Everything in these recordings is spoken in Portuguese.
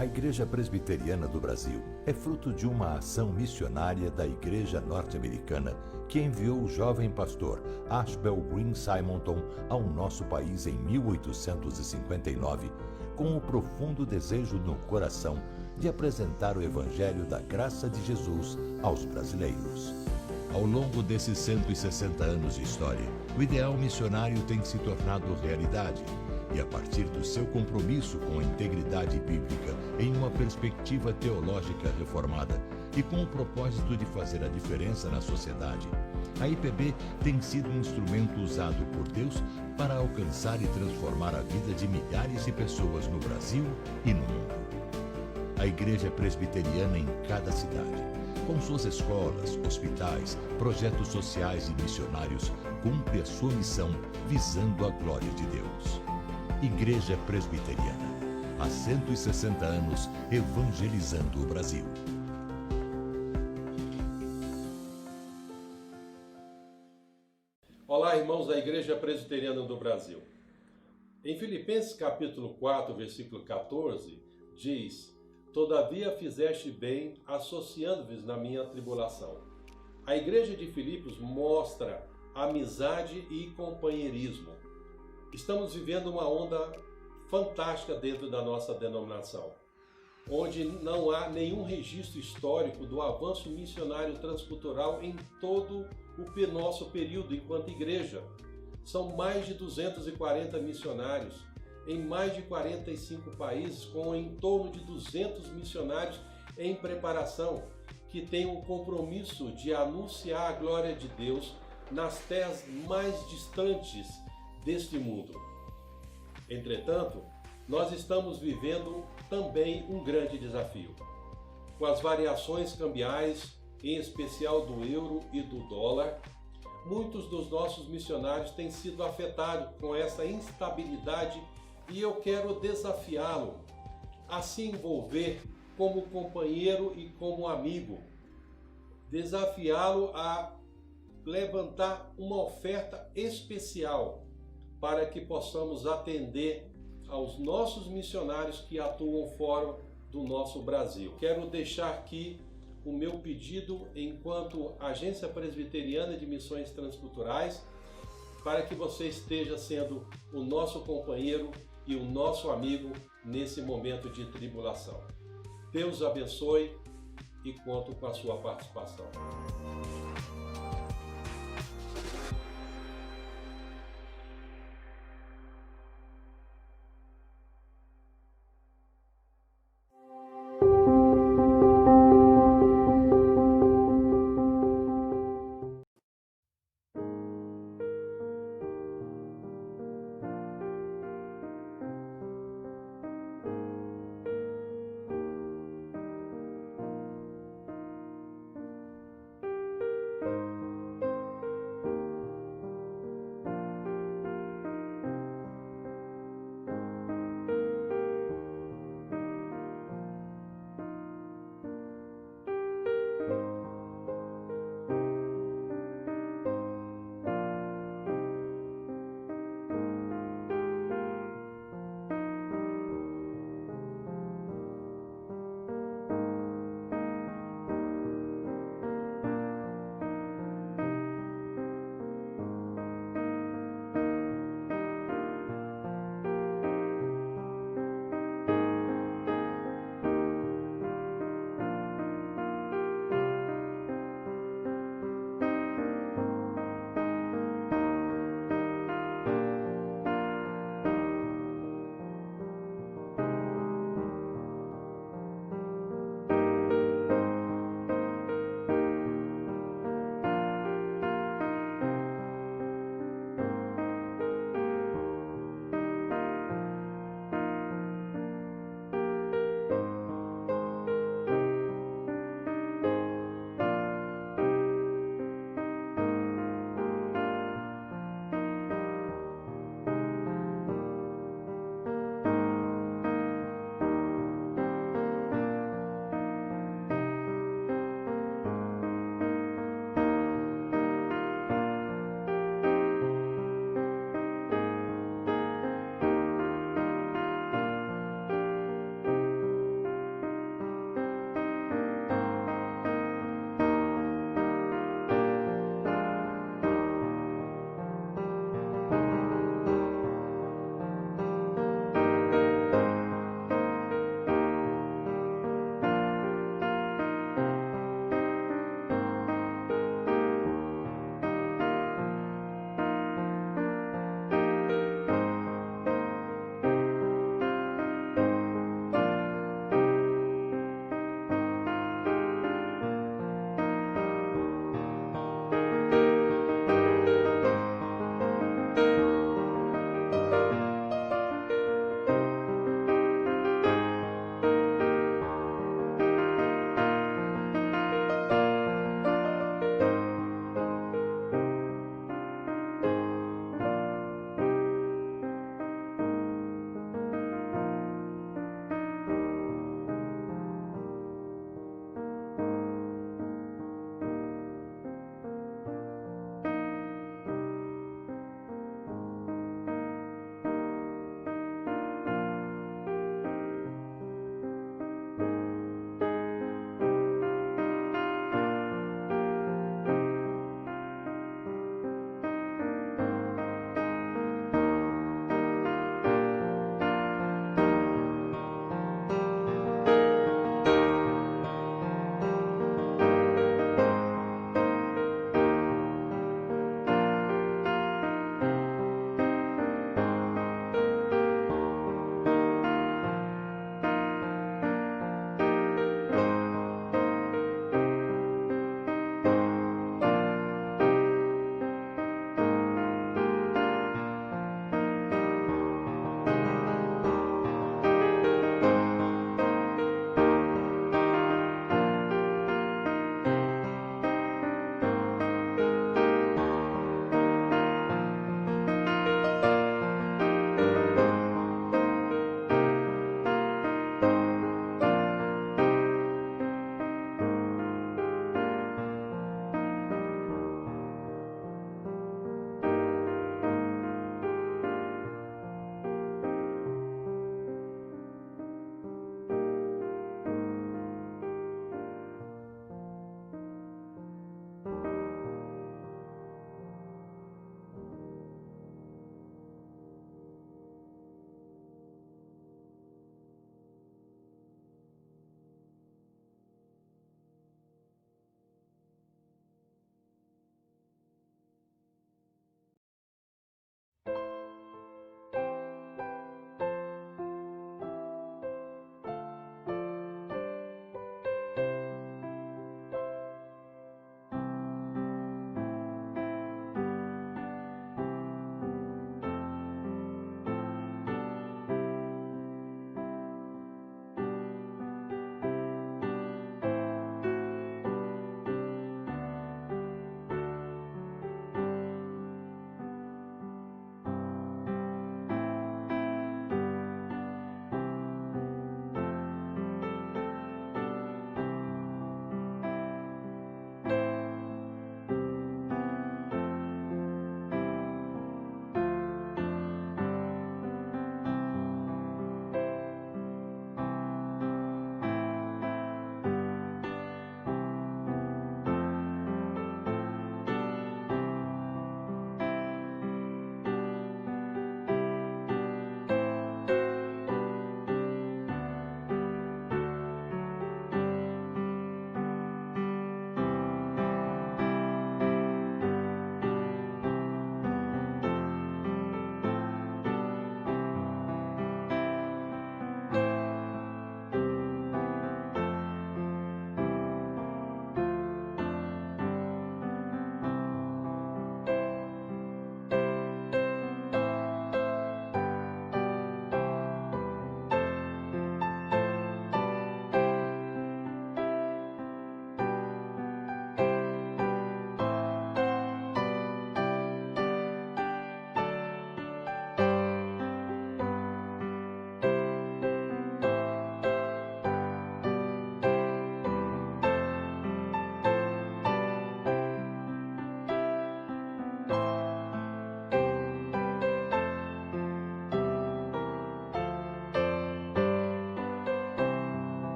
A Igreja Presbiteriana do Brasil é fruto de uma ação missionária da Igreja Norte-Americana que enviou o jovem pastor Ashbel Green Simonton ao nosso país em 1859, com o profundo desejo no coração de apresentar o Evangelho da graça de Jesus aos brasileiros. Ao longo desses 160 anos de história, o ideal missionário tem se tornado realidade. E a partir do seu compromisso com a integridade bíblica em uma perspectiva teológica reformada e com o propósito de fazer a diferença na sociedade, a IPB tem sido um instrumento usado por Deus para alcançar e transformar a vida de milhares de pessoas no Brasil e no mundo. A Igreja é presbiteriana em cada cidade, com suas escolas, hospitais, projetos sociais e missionários, cumpre a sua missão visando a glória de Deus. Igreja Presbiteriana, há 160 anos evangelizando o Brasil. Olá, irmãos da Igreja Presbiteriana do Brasil. Em Filipenses capítulo 4, versículo 14, diz: Todavia fizeste bem associando-vos na minha tribulação. A Igreja de Filipos mostra amizade e companheirismo. Estamos vivendo uma onda fantástica dentro da nossa denominação, onde não há nenhum registro histórico do avanço missionário transcultural em todo o nosso período enquanto igreja. São mais de 240 missionários em mais de 45 países, com em torno de 200 missionários em preparação, que têm o compromisso de anunciar a glória de Deus nas terras mais distantes deste mundo. Entretanto, nós estamos vivendo também um grande desafio. Com as variações cambiais, em especial do euro e do dólar, muitos dos nossos missionários têm sido afetados com essa instabilidade e eu quero desafiá-lo a se envolver como companheiro e como amigo. Desafiá-lo a levantar uma oferta especial para que possamos atender aos nossos missionários que atuam fora do nosso Brasil. Quero deixar aqui o meu pedido enquanto Agência Presbiteriana de Missões Transculturais, para que você esteja sendo o nosso companheiro e o nosso amigo nesse momento de tribulação. Deus abençoe e conto com a sua participação.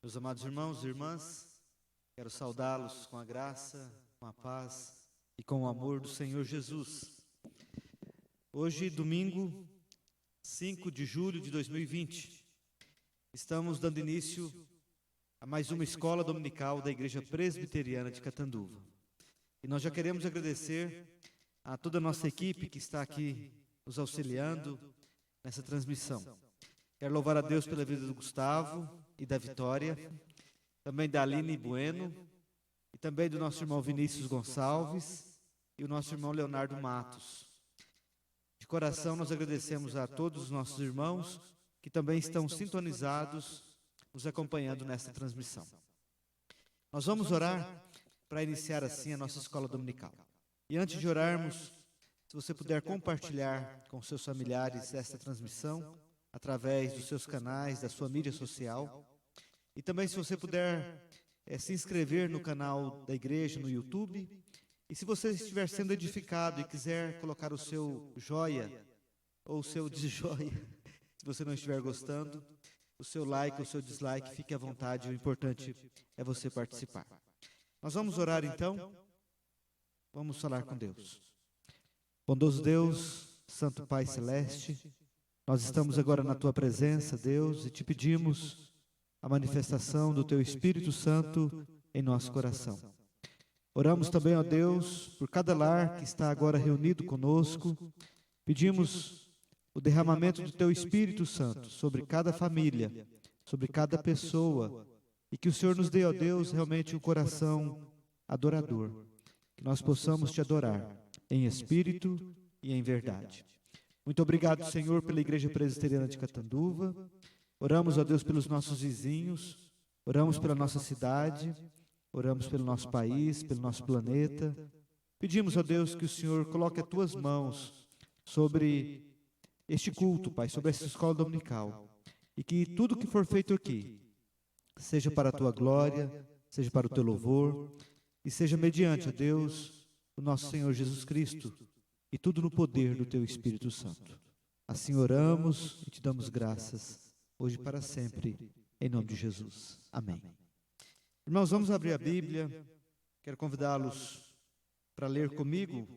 Meus amados irmãos e irmãs, quero saudá-los com a graça, com a paz e com o amor do Senhor Jesus. Hoje, domingo, 5 de julho de 2020, estamos dando início a mais uma escola dominical da Igreja Presbiteriana de Catanduva. E nós já queremos agradecer a toda a nossa equipe que está aqui nos auxiliando nessa transmissão. Quero louvar a Deus pela vida do Gustavo e da Vitória, também da Aline Bueno, e também do nosso irmão Vinícius Gonçalves e o nosso irmão Leonardo Matos. De coração nós agradecemos a todos os nossos irmãos que também estão sintonizados, nos acompanhando nesta transmissão. Nós vamos orar para iniciar assim a nossa escola dominical. E antes de orarmos, se você puder compartilhar com seus familiares esta transmissão, através dos seus canais, da sua mídia social. E também se você puder se inscrever no canal da igreja no YouTube. E se você estiver sendo edificado e quiser colocar o seu joia ou o seu desjoia, se você não estiver gostando, o seu like ou o seu dislike, fique à vontade, o importante é você participar. Nós vamos orar então, vamos falar com Deus. Bondoso Deus, Santo Pai Celeste, nós estamos agora na Tua presença, Deus, e te pedimos a manifestação do Teu Espírito Santo em nosso coração. Oramos também, ó Deus, por cada lar que está agora reunido conosco, pedimos o derramamento do Teu Espírito Santo sobre cada família, sobre cada pessoa, e que o Senhor nos dê, ó Deus, realmente um coração adorador, que nós possamos Te adorar em espírito e em verdade. Muito obrigado, Senhor, pela Igreja Presbiteriana de Catanduva. Oramos, ó Deus, pelos nossos vizinhos, oramos pela nossa cidade, oramos pelo nosso país, pelo nosso planeta. Pedimos, ó Deus, que o Senhor coloque as Tuas mãos sobre este culto, Pai, sobre essa escola dominical, e que tudo que for feito aqui seja para a Tua glória, seja para o Teu louvor, e seja mediante, ó Deus, o nosso Senhor Jesus Cristo, e tudo no poder do Teu Espírito Santo. Assim oramos e Te damos graças, hoje e para sempre, em nome de Jesus. Amém. Irmãos, vamos abrir a Bíblia. Quero convidá-los para ler comigo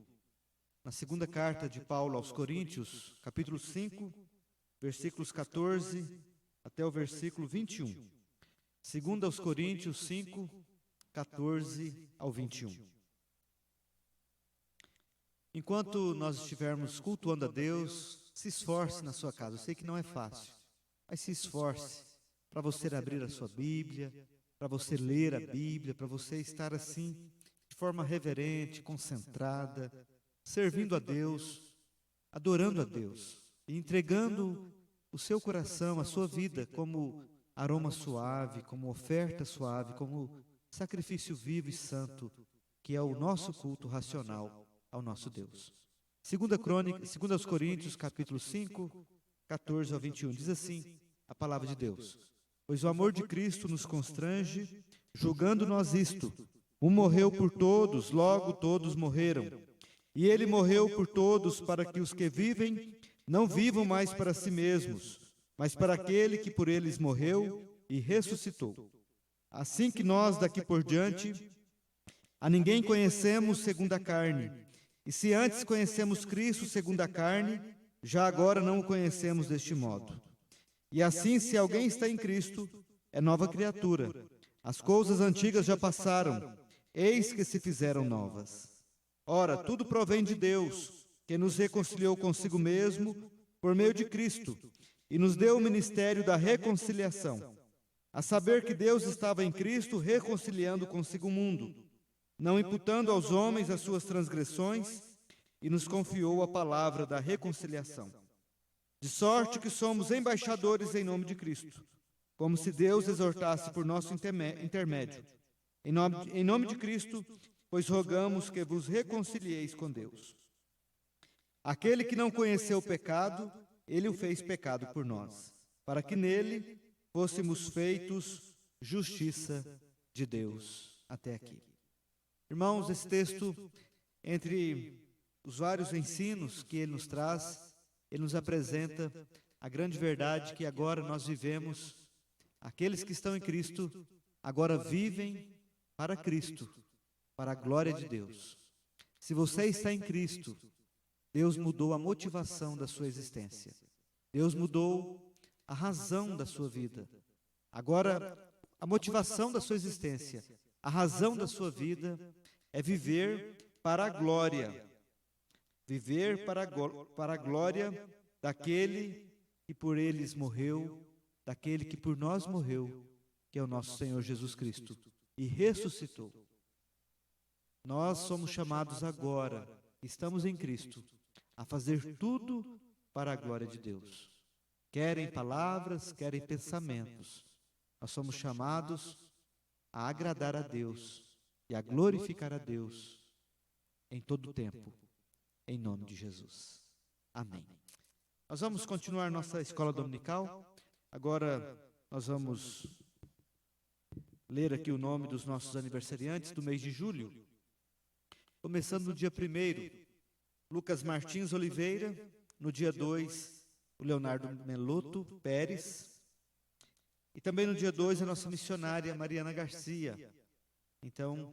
na segunda carta de Paulo aos Coríntios, capítulo 5, versículos 14 até o versículo 21. Segunda aos Coríntios 5, 14 ao 21. Enquanto nós estivermos cultuando a Deus, se esforce na sua casa. Eu sei que não é fácil, mas se esforce para você abrir a sua Bíblia, para você ler a Bíblia, para você estar assim, de forma reverente, concentrada, servindo a Deus, adorando a Deus, e entregando o seu coração, a sua vida, como aroma suave, como oferta suave, como sacrifício vivo e santo, que é o nosso culto racional ao nosso Deus. Segunda aos Coríntios, capítulo 5, 14 ao 21, diz assim a palavra de Deus: Pois o amor de Cristo nos constrange, julgando nós isto: um morreu por todos, logo todos morreram. E ele morreu por todos, para que os que vivem não vivam mais para si mesmos, mas para aquele que por eles morreu e ressuscitou. Assim que nós, daqui por diante, a ninguém conhecemos segundo a carne. E se antes conhecemos Cristo segundo a carne, já agora não o conhecemos deste modo. E assim, se alguém está em Cristo, é nova criatura. As coisas antigas já passaram, eis que se fizeram novas. Ora, tudo provém de Deus, que nos reconciliou consigo mesmo por meio de Cristo, e nos deu o ministério da reconciliação. A saber que Deus estava em Cristo reconciliando consigo o mundo, não imputando aos homens as suas transgressões, e nos confiou a palavra da reconciliação. De sorte que somos embaixadores em nome de Cristo, como se Deus exortasse por nosso intermédio. Em nome de Cristo, pois rogamos que vos reconcilieis com Deus. Aquele que não conheceu o pecado, Ele o fez pecado por nós, para que nele fôssemos feitos justiça de Deus. Até aqui. Irmãos, esse texto, entre os vários ensinos que ele nos traz, ele nos apresenta a grande verdade que agora nós vivemos aqueles que estão em Cristo, agora vivem para Cristo, para a glória de Deus. Se você está em Cristo, Deus mudou a motivação da sua existência. Deus mudou a razão da sua vida. Agora, a motivação da sua existência, a razão da sua vida é viver para a glória. Viver para a glória daquele que por eles morreu, daquele que por nós morreu, que é o nosso Senhor Jesus Cristo, e ressuscitou. Nós somos chamados agora, estamos em Cristo, a fazer tudo para a glória de Deus. Quer em palavras, quer em pensamentos. Nós somos chamados a agradar a Deus e a glorificar a Deus em todo o tempo, em nome de Jesus. Amém. Nós vamos continuar nossa escola dominical. Agora nós vamos ler aqui o nome dos nossos aniversariantes do mês de julho. Começando no dia 1º, Lucas Martins Oliveira. No dia 2, o Leonardo Meloto Pérez. E também no dia 2, a nossa missionária Mariana Garcia. Então,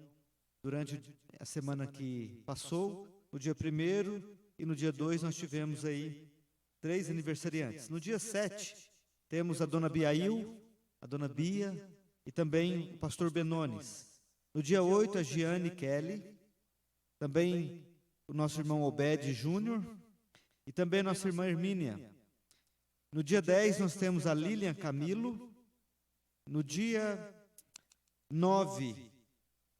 durante a semana que passou, no dia 1º e no dia 2, nós tivemos aí 3 aniversariantes. No dia 7, temos a dona Biail, a dona Bia e também o pastor Benones. No dia 8, a Giane Kelly. Também o nosso irmão Obed Júnior e também a nossa irmã Hermínia. No dia 10 nós temos a Lilian Camilo. No dia 9,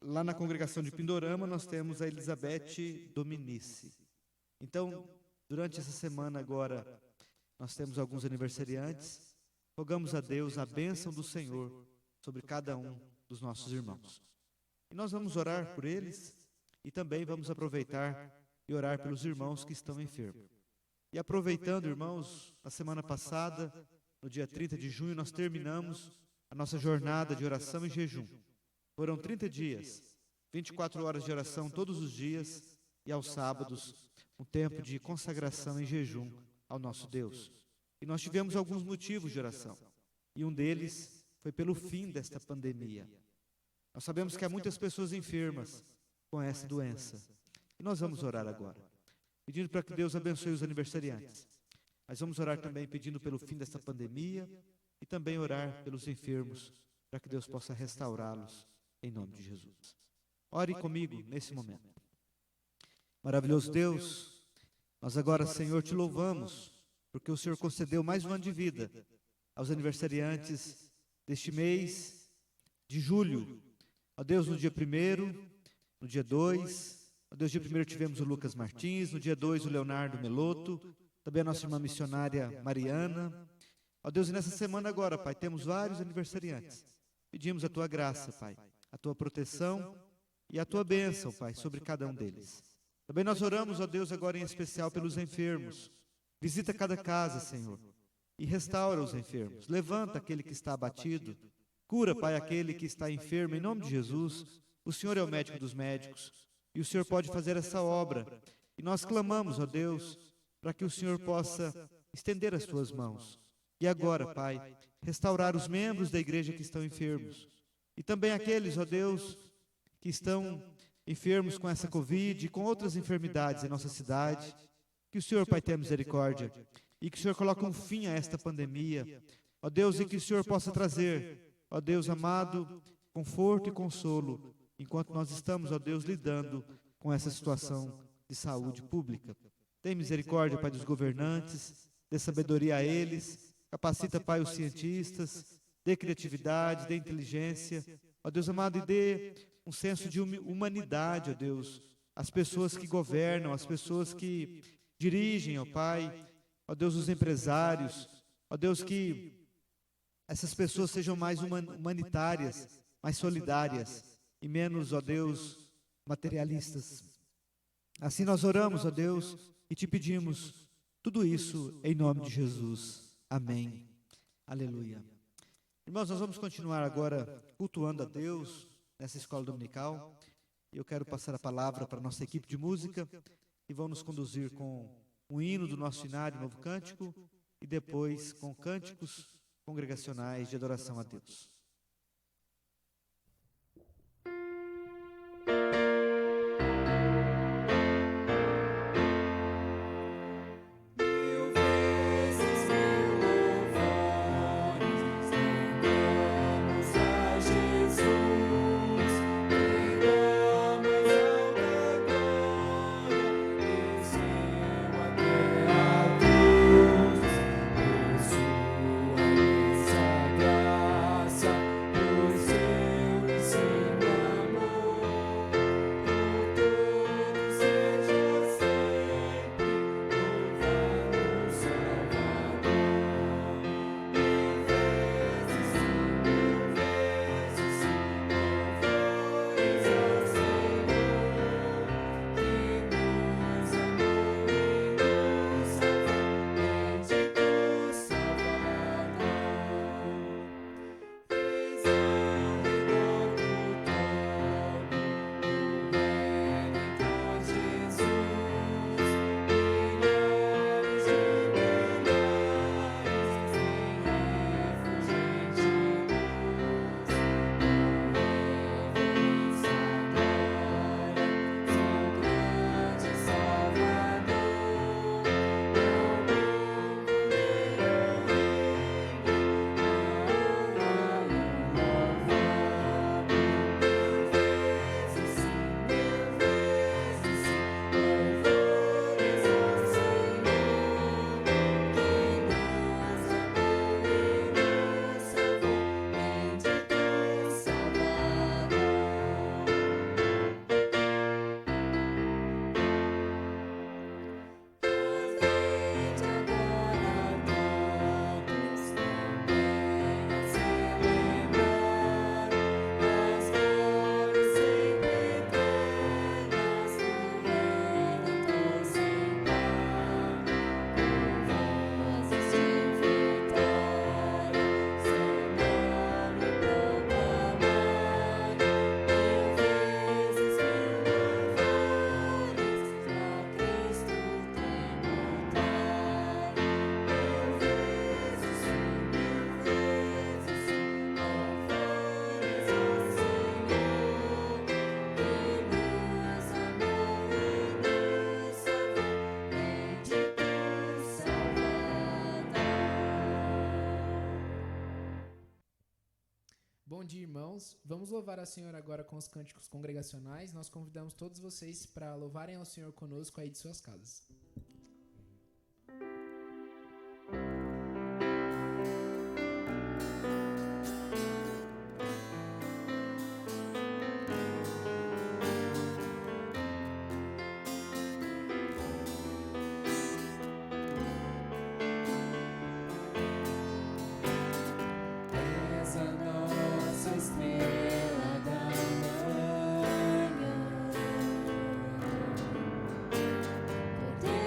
lá na congregação de Pindorama, nós temos a Elizabeth Dominici. Então, durante essa semana agora, nós temos alguns aniversariantes. Rogamos a Deus a bênção do Senhor sobre cada um dos nossos irmãos. E nós vamos orar por eles. E também vamos aproveitar e orar pelos irmãos que estão enfermos. E aproveitando, irmãos, na semana passada, no dia 30 de junho, nós terminamos a nossa jornada de oração e jejum. Foram 30 dias, 24 horas de oração todos os dias e aos sábados, um tempo de consagração e jejum ao nosso Deus. E nós tivemos alguns motivos de oração. E um deles foi pelo fim desta pandemia. Nós sabemos que há muitas pessoas enfermas com essa doença. E nós vamos orar agora, pedindo para que Deus abençoe os aniversariantes. Mas vamos orar também pedindo pelo fim desta pandemia e também orar pelos enfermos, para que Deus possa restaurá-los em nome de Jesus. Ore comigo nesse momento. Maravilhoso Deus, nós agora, Senhor, te louvamos, porque o Senhor concedeu mais um ano de vida aos aniversariantes deste mês de julho. Ó Deus, no dia 1º, no dia 2, no dia 1º tivemos o Lucas Martins, no dia 2 o Leonardo Meloto, também a nossa irmã missionária Mariana. Ó Deus, e nessa semana agora, Pai, temos vários aniversariantes. Pedimos a Tua graça, Pai, a Tua proteção e a Tua bênção, Pai, sobre cada um deles. Também nós oramos, ó Deus, agora em especial pelos enfermos. Visita cada casa, Senhor, e restaura os enfermos. Levanta aquele que está abatido. Cura, Pai, aquele que está enfermo, em nome de Jesus. O Senhor é o médico dos médicos e o Senhor pode fazer essa obra. E nós clamamos, ó Deus, para que o Senhor possa estender as Tuas mãos. E agora, Pai, restaurar os membros da igreja que estão enfermos. E também aqueles, ó Deus, que estão enfermos com essa Covid e com outras enfermidades em nossa cidade. Que o Senhor, Pai, tenha misericórdia e que o Senhor coloque um fim a esta pandemia. Ó Deus, e que o Senhor possa trazer, ó Deus amado, conforto e consolo, enquanto nós estamos, ó Deus, lidando com essa situação de saúde pública. Tem misericórdia, Pai, dos governantes, dê sabedoria a eles, capacita, Pai, os cientistas, dê criatividade, dê inteligência, ó Deus amado, e dê um senso de humanidade, ó Deus, às pessoas que governam, às pessoas que dirigem, ó Pai, ó Deus, os empresários, ó Deus, que essas pessoas sejam mais humanitárias, mais solidárias e menos, ó Deus, materialistas. Assim nós oramos, ó Deus, e te pedimos tudo isso em nome de Jesus. Amém. Aleluia. Irmãos, nós vamos continuar agora cultuando a Deus nessa escola dominical. Eu quero passar a palavra para a nossa equipe de música, que vão nos conduzir com o hino do nosso inário, Novo Cântico, e depois com cânticos congregacionais de adoração a Deus. Bom dia, irmãos. Vamos louvar ao Senhor agora com os cânticos congregacionais. Nós convidamos todos vocês para louvarem ao Senhor conosco aí de suas casas. Estrela da manhã, poder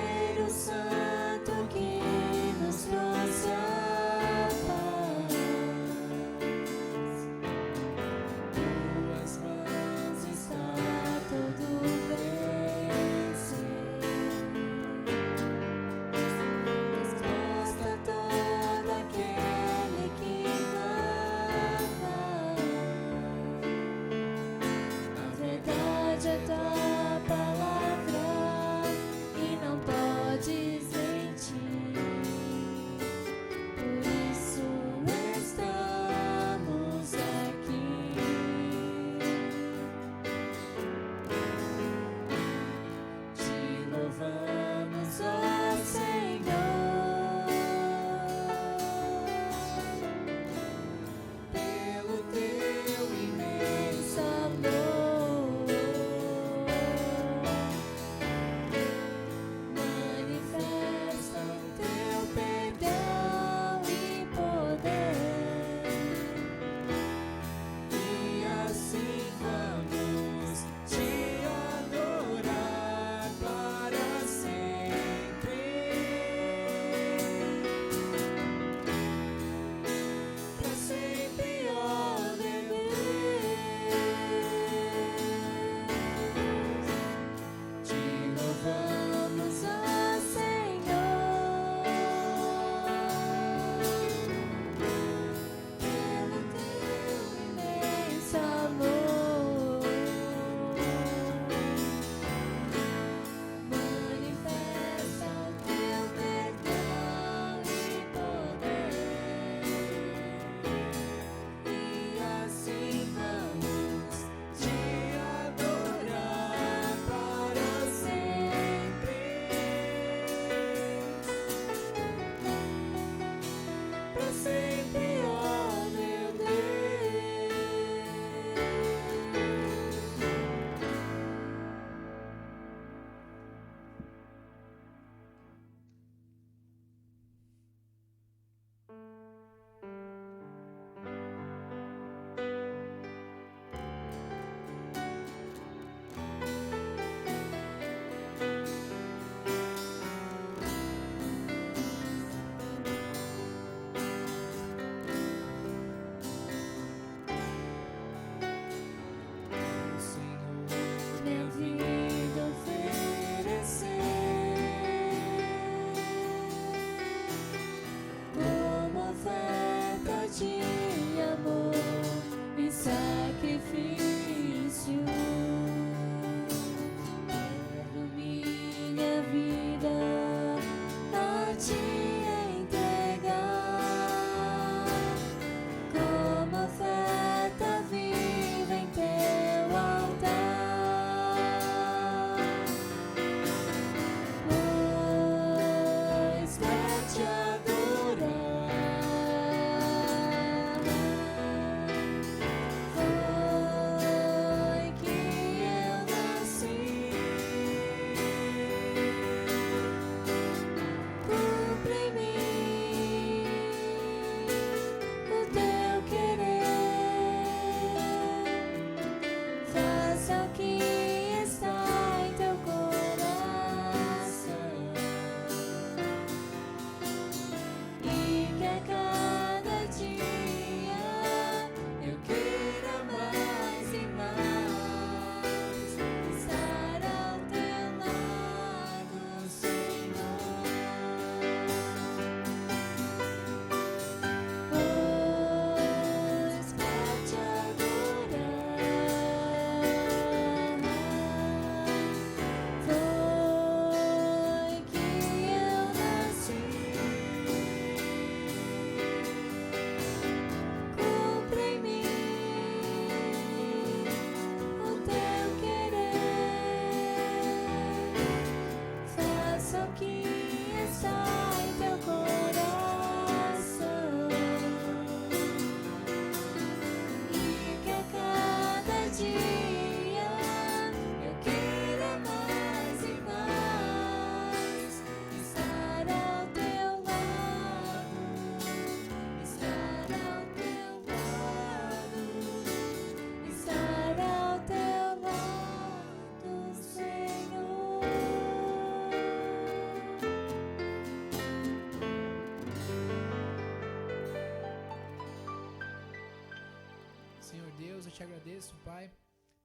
te agradeço, Pai,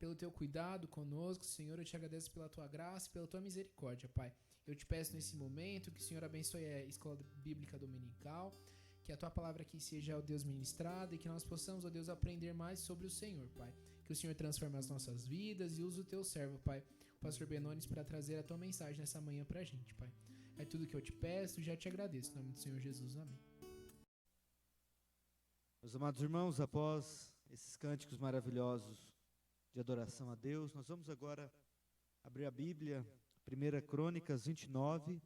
pelo teu cuidado conosco. Senhor, eu te agradeço pela tua graça e pela tua misericórdia, Pai. Eu te peço nesse momento que o Senhor abençoe a Escola Bíblica Dominical, que a tua palavra aqui seja, ó Deus, ministrada, e que nós possamos, ó Deus, aprender mais sobre o Senhor, Pai. Que o Senhor transforme as nossas vidas e use o teu servo, Pai, o pastor Benones, para trazer a tua mensagem nessa manhã pra gente, Pai. É tudo que eu te peço e já te agradeço. Em nome do Senhor Jesus, amém. Meus amados irmãos, após esses cânticos maravilhosos de adoração a Deus, nós vamos agora abrir a Bíblia, 1 Crônicas 29,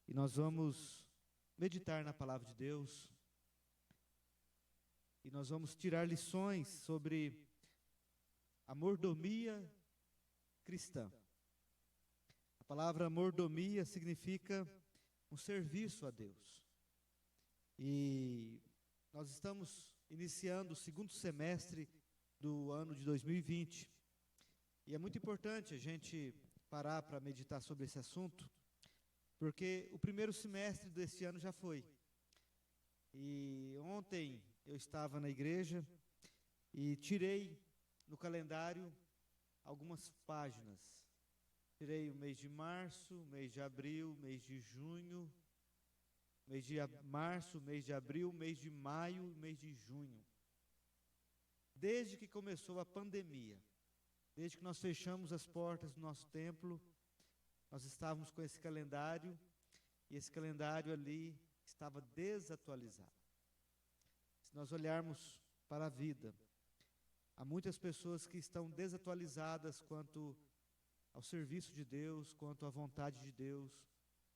e nós vamos meditar na palavra de Deus, e nós vamos tirar lições sobre a mordomia cristã. A palavra mordomia significa um serviço a Deus. E nós estamos iniciando o segundo semestre do ano de 2020. E é muito importante a gente parar para meditar sobre esse assunto, porque o primeiro semestre deste ano já foi. E ontem eu estava na igreja e tirei no calendário algumas páginas. Tirei o mês de março, mês de abril, mês de junho, mês de março, mês de abril, mês de maio e mês de junho. Desde que começou a pandemia, desde que nós fechamos as portas do nosso templo, nós estávamos com esse calendário, e esse calendário ali estava desatualizado. Se nós olharmos para a vida, há muitas pessoas que estão desatualizadas quanto ao serviço de Deus, quanto à vontade de Deus,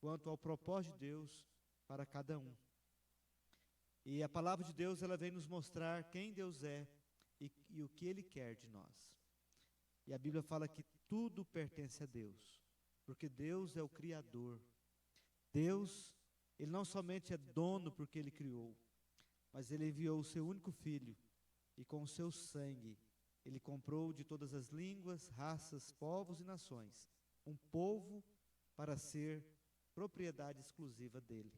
quanto ao propósito de Deus para cada um. E a palavra de Deus, ela vem nos mostrar quem Deus é e o que Ele quer de nós. E a Bíblia fala que tudo pertence a Deus, porque Deus é o Criador. Deus, Ele não somente é dono porque Ele criou, mas Ele enviou o seu único Filho, e com o seu sangue, Ele comprou de todas as línguas, raças, povos e nações, um povo para ser propriedade exclusiva dEle.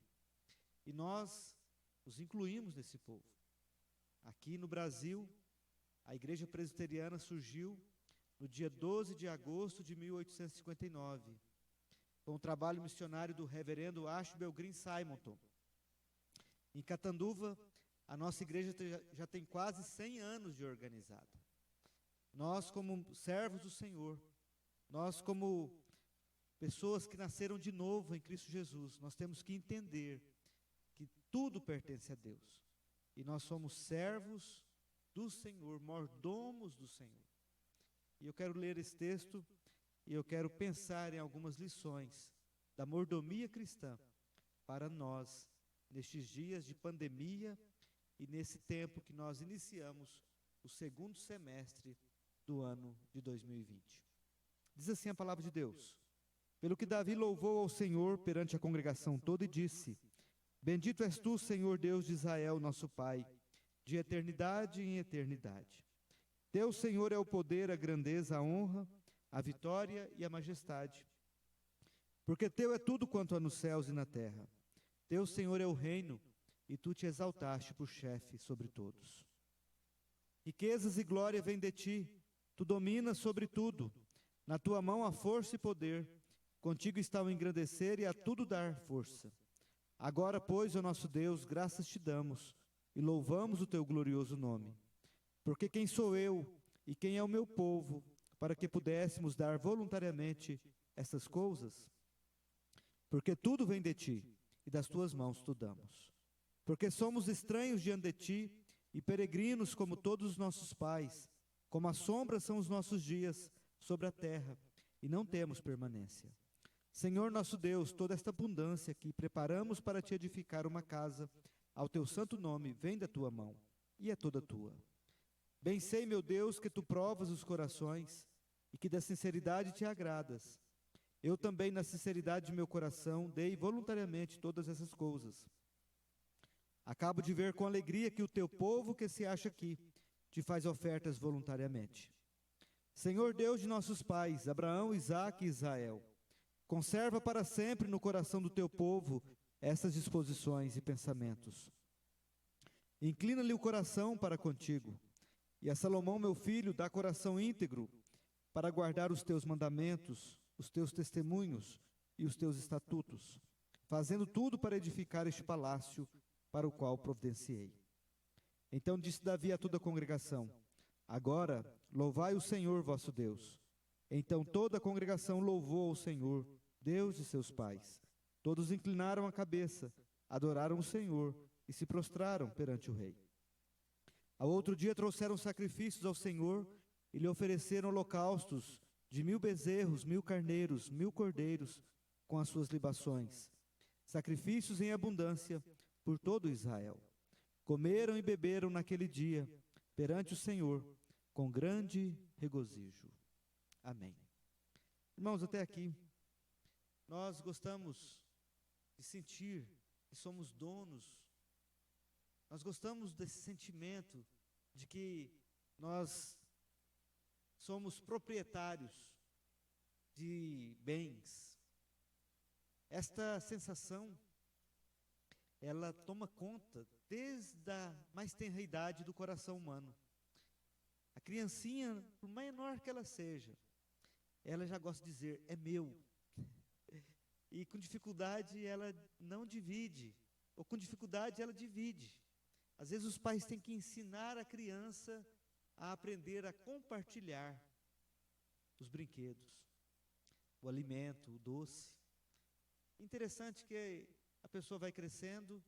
E nós os incluímos nesse povo. Aqui no Brasil, a Igreja Presbiteriana surgiu no dia 12 de agosto de 1859, com o trabalho missionário do reverendo Ashbel Green Simonton. Em Catanduva, a nossa igreja já tem quase 100 anos de organizada. Nós, como servos do Senhor, nós, como pessoas que nasceram de novo em Cristo Jesus, nós temos que entender que tudo pertence a Deus. E nós somos servos do Senhor, mordomos do Senhor. E eu quero ler esse texto e eu quero pensar em algumas lições da mordomia cristã para nós, nestes dias de pandemia e nesse tempo que nós iniciamos o segundo semestre do ano de 2020. Diz assim a palavra de Deus: pelo que Davi louvou ao Senhor perante a congregação toda e disse: bendito és tu, Senhor Deus de Israel, nosso Pai, de eternidade em eternidade. Teu, Senhor, é o poder, a grandeza, a honra, a vitória e a majestade. Porque teu é tudo quanto há nos céus e na terra. Teu, Senhor, é o reino, e tu te exaltaste por chefe sobre todos. Riquezas e glória vêm de ti, tu dominas sobre tudo. Na tua mão há força e poder, contigo está o engrandecer e a tudo dar força. Agora, pois, ó nosso Deus, graças te damos, e louvamos o teu glorioso nome. Porque quem sou eu e quem é o meu povo, para que pudéssemos dar voluntariamente essas coisas? Porque tudo vem de ti, e das tuas mãos tu damos. Porque somos estranhos diante de ti, e peregrinos como todos os nossos pais, como a sombra são os nossos dias sobre a terra, e não temos permanência. Senhor nosso Deus, toda esta abundância que preparamos para te edificar uma casa, ao teu santo nome, vem da tua mão, e é toda tua. Bem sei, meu Deus, que tu provas os corações, e que da sinceridade te agradas. Eu também, na sinceridade de meu coração, dei voluntariamente todas essas coisas. Acabo de ver com alegria que o teu povo que se acha aqui, te faz ofertas voluntariamente. Senhor Deus de nossos pais, Abraão, Isaque e Israel, conserva para sempre no coração do teu povo essas disposições e pensamentos. Inclina-lhe o coração para contigo, e a Salomão, meu filho, dá coração íntegro para guardar os teus mandamentos, os teus testemunhos e os teus estatutos, fazendo tudo para edificar este palácio para o qual providenciei. Então disse Davi a toda a congregação: agora louvai o Senhor vosso Deus. Então toda a congregação louvou ao Senhor, Deus de seus pais. Todos inclinaram a cabeça, adoraram o Senhor e se prostraram perante o rei. Ao outro dia trouxeram sacrifícios ao Senhor e lhe ofereceram holocaustos de 1000 bezerros, 1000 carneiros, 1000 cordeiros, com as suas libações. Sacrifícios em abundância por todo Israel. Comeram e beberam naquele dia, perante o Senhor, com grande regozijo. Amém. Irmãos, até aqui, nós gostamos de sentir que somos donos. Nós gostamos desse sentimento de que nós somos proprietários de bens. Esta sensação, ela toma conta desde a mais tenra idade do coração humano. A criancinha, por menor que ela seja, ela já gosta de dizer, é meu. E com dificuldade ela não divide, ou com dificuldade ela divide. Às vezes os pais têm que ensinar a criança a aprender a compartilhar os brinquedos, o alimento, o doce. Interessante que a pessoa vai crescendo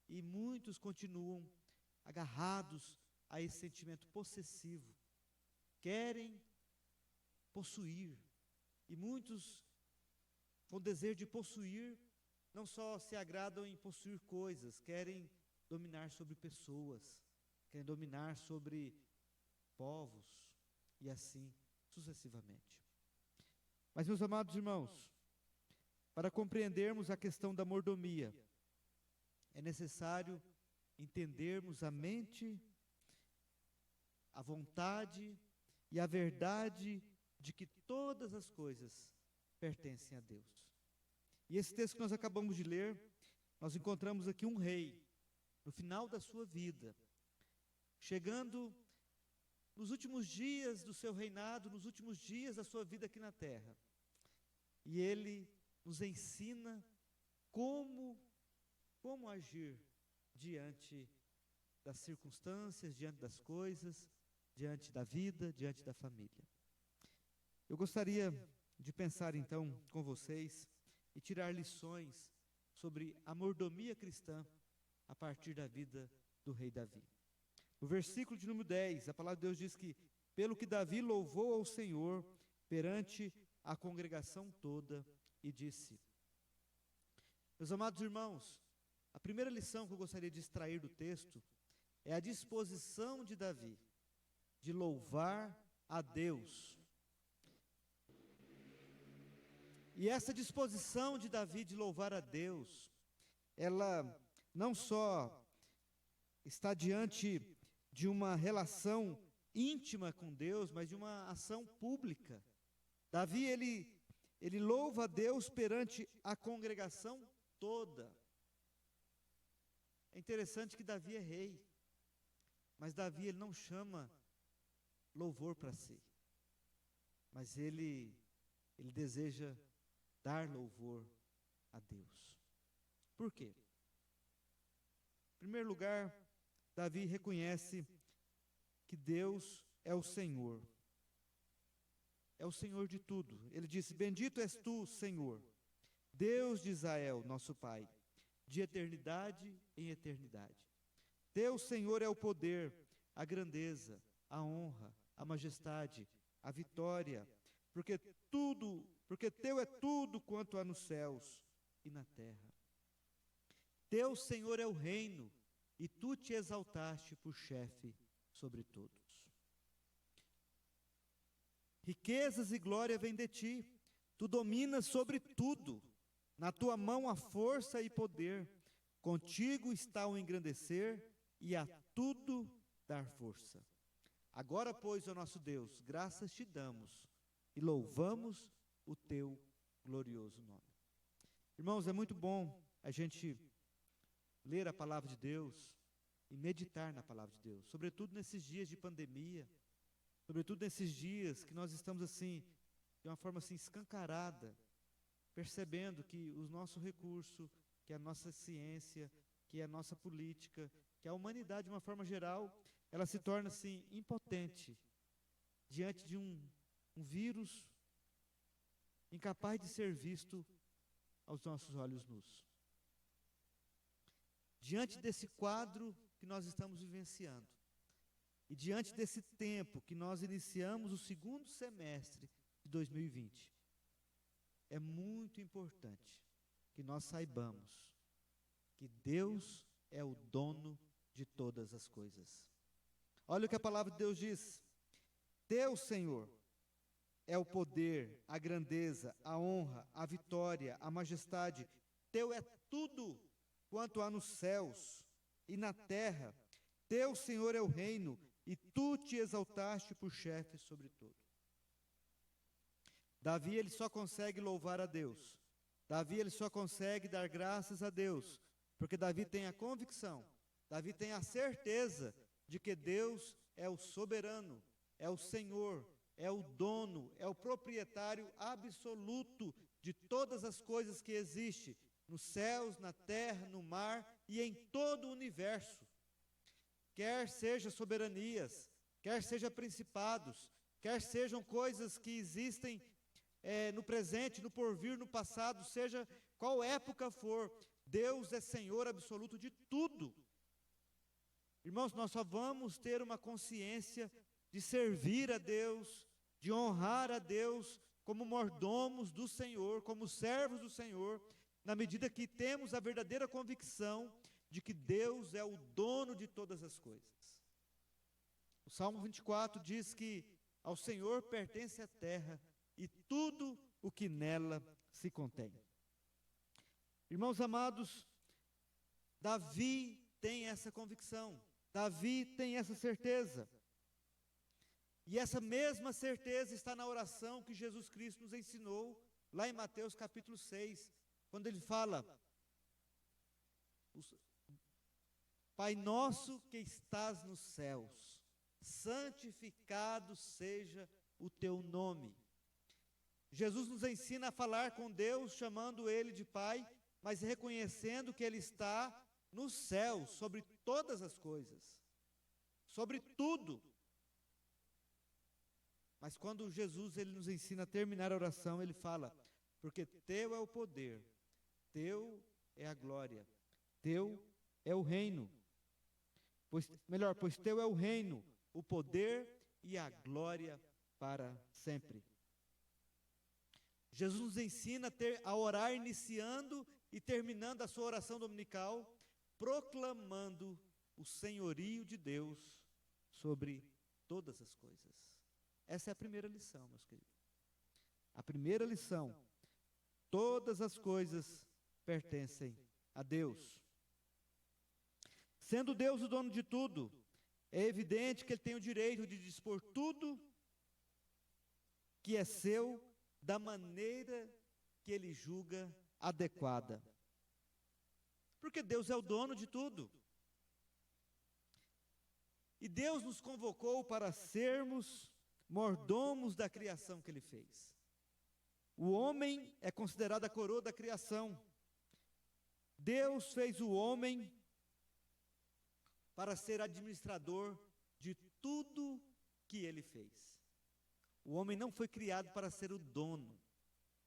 e muitos continuam agarrados a esse sentimento possessivo. Querem possuir. E muitos, com o desejo de possuir, não só se agradam em possuir coisas, querem dominar sobre pessoas, querem dominar sobre povos, e assim sucessivamente. Mas, meus amados irmãos, para compreendermos a questão da mordomia, é necessário entendermos a mente, a vontade e a verdade de que todas as coisas pertencem a Deus. E esse texto que nós acabamos de ler, nós encontramos aqui um rei, no final da sua vida, chegando nos últimos dias do seu reinado, nos últimos dias da sua vida aqui na terra. E ele nos ensina como agir diante das circunstâncias, diante das coisas, diante da vida, diante da família. Eu gostaria de pensar então com vocês e tirar lições sobre a mordomia cristã a partir da vida do rei Davi. No versículo de número 10, a palavra de Deus diz que, pelo que Davi louvou ao Senhor perante a congregação toda e disse. Meus amados irmãos, a primeira lição que eu gostaria de extrair do texto é a disposição de Davi de louvar a Deus. E essa disposição de Davi de louvar a Deus, ela não só está diante de uma relação íntima com Deus, mas de uma ação pública. Davi, ele louva a Deus perante a congregação toda. É interessante que Davi é rei, mas Davi ele não chama louvor para si, mas ele deseja dar louvor a Deus. Por quê? Em primeiro lugar, Davi reconhece que Deus é o Senhor. É o Senhor de tudo. Ele disse: bendito és tu, Senhor, Deus de Israel, nosso Pai, de eternidade em eternidade. Teu, Senhor, é o poder, a grandeza, a honra, a majestade, a vitória, porque teu é tudo quanto há nos céus e na terra. Teu, Senhor, é o reino, e tu te exaltaste por chefe sobre todos. Riquezas e glória vêm de ti, tu dominas sobre tudo, na tua mão há força e poder, contigo está o engrandecer e a tudo dar força. Agora, pois, ó nosso Deus, graças te damos e louvamos o teu glorioso nome. Irmãos, é muito bom a gente ler a palavra de Deus e meditar na palavra de Deus, sobretudo nesses dias de pandemia, sobretudo nesses dias que nós estamos assim, de uma forma assim escancarada, percebendo que o nosso recurso, que a nossa ciência, que a nossa política, que a humanidade de uma forma geral, ela se torna assim impotente diante de um vírus incapaz de ser visto aos nossos olhos nus. Diante desse quadro que nós estamos vivenciando, e diante desse tempo que nós iniciamos o segundo semestre de 2020, é muito importante que nós saibamos que Deus é o dono de todas as coisas. Olha o que a palavra de Deus diz: teu, Senhor, é o poder, a grandeza, a honra, a vitória, a majestade, teu é tudo quanto há nos céus e na terra, teu, Senhor, é o reino, e tu te exaltaste por chefe sobre tudo. Davi, ele só consegue louvar a Deus. Davi, ele só consegue dar graças a Deus, porque Davi tem a convicção, Davi tem a certeza de que Deus é o soberano, é o Senhor, é o dono, é o proprietário absoluto de todas as coisas que existem, nos céus, na terra, no mar e em todo o universo. Quer seja soberanias, quer seja principados, quer sejam coisas que existem no presente, no porvir, no passado, seja qual época for, Deus é Senhor absoluto de tudo. Irmãos, nós só vamos ter uma consciência de servir a Deus, de honrar a Deus como mordomos do Senhor, como servos do Senhor, na medida que temos a verdadeira convicção de que Deus é o dono de todas as coisas. O Salmo 24 diz que ao Senhor pertence a terra e tudo o que nela se contém. Irmãos amados, Davi tem essa convicção, Davi tem essa certeza. E essa mesma certeza está na oração que Jesus Cristo nos ensinou, lá em Mateus capítulo 6, quando ele fala: Pai nosso que estás nos céus, santificado seja o teu nome. Jesus nos ensina a falar com Deus, chamando Ele de Pai, mas reconhecendo que Ele está nos céus, sobre todas as coisas, sobre tudo. Mas quando Jesus ele nos ensina a terminar a oração, ele fala: porque teu é o poder, teu é a glória, teu é o reino. Pois teu é o reino, o poder e a glória para sempre. Jesus nos ensina a orar iniciando e terminando a sua oração dominical, proclamando o senhorio de Deus sobre todas as coisas. Essa é a primeira lição, meus queridos. A primeira lição: todas as coisas pertencem a Deus. Sendo Deus o dono de tudo, é evidente que Ele tem o direito de dispor tudo que é seu da maneira que Ele julga adequada. Porque Deus é o dono de tudo. E Deus nos convocou para sermos mordomos da criação que Ele fez. O homem é considerado a coroa da criação. Deus fez o homem para ser administrador de tudo que Ele fez. O homem não foi criado para ser o dono.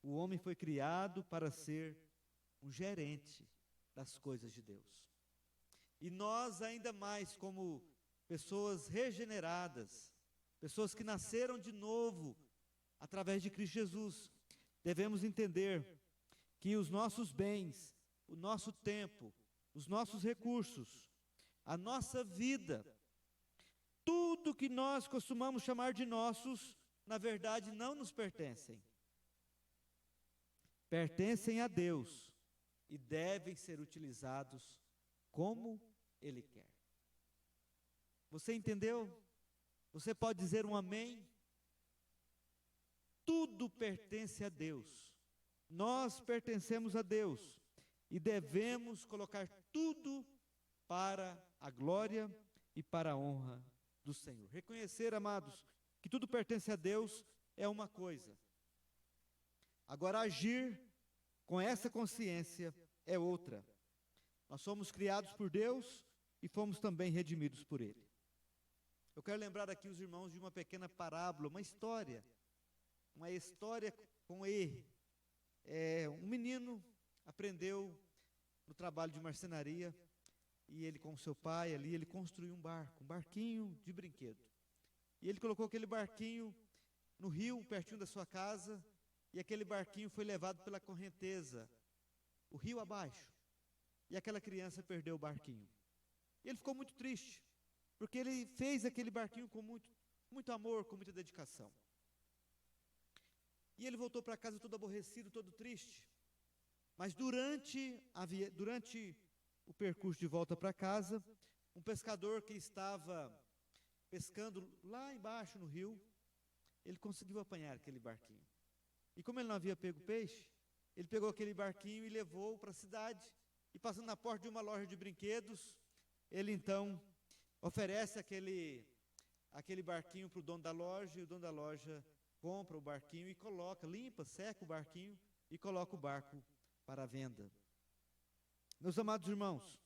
O homem foi criado para ser um gerente das coisas de Deus. E nós, ainda mais como pessoas regeneradas, pessoas que nasceram de novo através de Cristo Jesus, devemos entender que os nossos bens, o nosso tempo, os nossos recursos, a nossa vida, tudo que nós costumamos chamar de nossos, na verdade não nos pertencem. Pertencem a Deus e devem ser utilizados como Ele quer. Você entendeu? Você pode dizer um amém? Tudo pertence a Deus. Nós pertencemos a Deus e devemos colocar tudo para a glória e para a honra do Senhor. Reconhecer, amados, que tudo pertence a Deus é uma coisa. Agora, agir com essa consciência é outra. Nós somos criados por Deus e fomos também redimidos por Ele. Eu quero lembrar aqui os irmãos de uma pequena parábola, uma história com E. Um menino aprendeu no trabalho de marcenaria, e ele com seu pai ali, ele construiu um barquinho de brinquedo. E ele colocou aquele barquinho no rio, pertinho da sua casa, e aquele barquinho foi levado pela correnteza, o rio abaixo. E aquela criança perdeu o barquinho. E ele ficou muito triste, porque ele fez aquele barquinho com muito amor, com muita dedicação. E ele voltou para casa todo aborrecido, todo triste. Mas durante o percurso de volta para casa, um pescador que estava pescando lá embaixo no rio, ele conseguiu apanhar aquele barquinho. E como ele não havia pego peixe, ele pegou aquele barquinho e levou para a cidade. E passando na porta de uma loja de brinquedos, ele então oferece aquele barquinho para o dono da loja, e o dono da loja compra o barquinho e limpa, seca o barquinho e coloca o barco para a venda. Meus amados irmãos,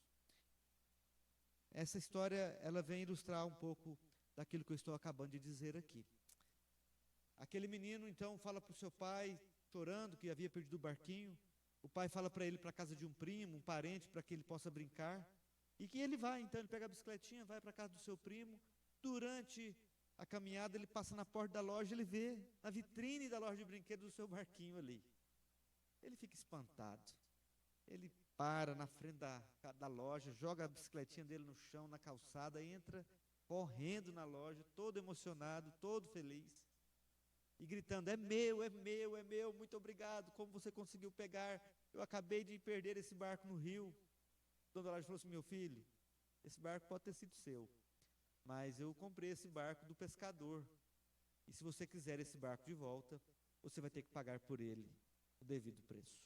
essa história ela vem ilustrar um pouco daquilo que eu estou acabando de dizer aqui. Aquele menino então fala para o seu pai, chorando que havia perdido o barquinho. O pai fala para ele ir para a casa de um primo, um parente, para que ele possa brincar. E que ele vai, então ele pega a bicicletinha, vai para a casa do seu primo. Durante a caminhada ele passa na porta da loja, ele vê na vitrine da loja de brinquedos o seu barquinho ali. Ele fica espantado. Ele para na frente da loja, joga a bicicletinha dele no chão, na calçada, entra correndo na loja, todo emocionado, todo feliz, e gritando: é meu, é meu, é meu, muito obrigado, como você conseguiu pegar? Eu acabei de perder esse barco no rio. O dono da loja falou assim: meu filho, esse barco pode ter sido seu, mas eu comprei esse barco do pescador, e se você quiser esse barco de volta, você vai ter que pagar por ele o devido preço.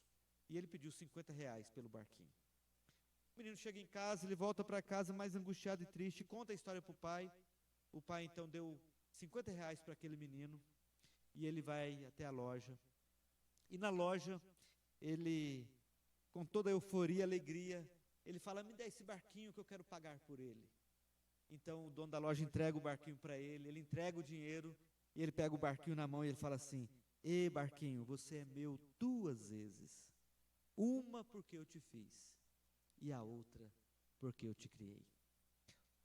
E ele pediu R$50 pelo barquinho. O menino chega em casa, ele volta para casa mais angustiado e triste, conta a história para o pai. O pai então deu R$50 para aquele menino, e ele vai até a loja. E na loja, ele, com toda a euforia e alegria, ele fala: me dá esse barquinho que eu quero pagar por ele. Então o dono da loja entrega o barquinho para ele, ele entrega o dinheiro, E ele pega o barquinho na mão e ele fala assim: ei, barquinho, você é meu 2 vezes. Uma porque eu te fiz, e a outra porque eu te criei.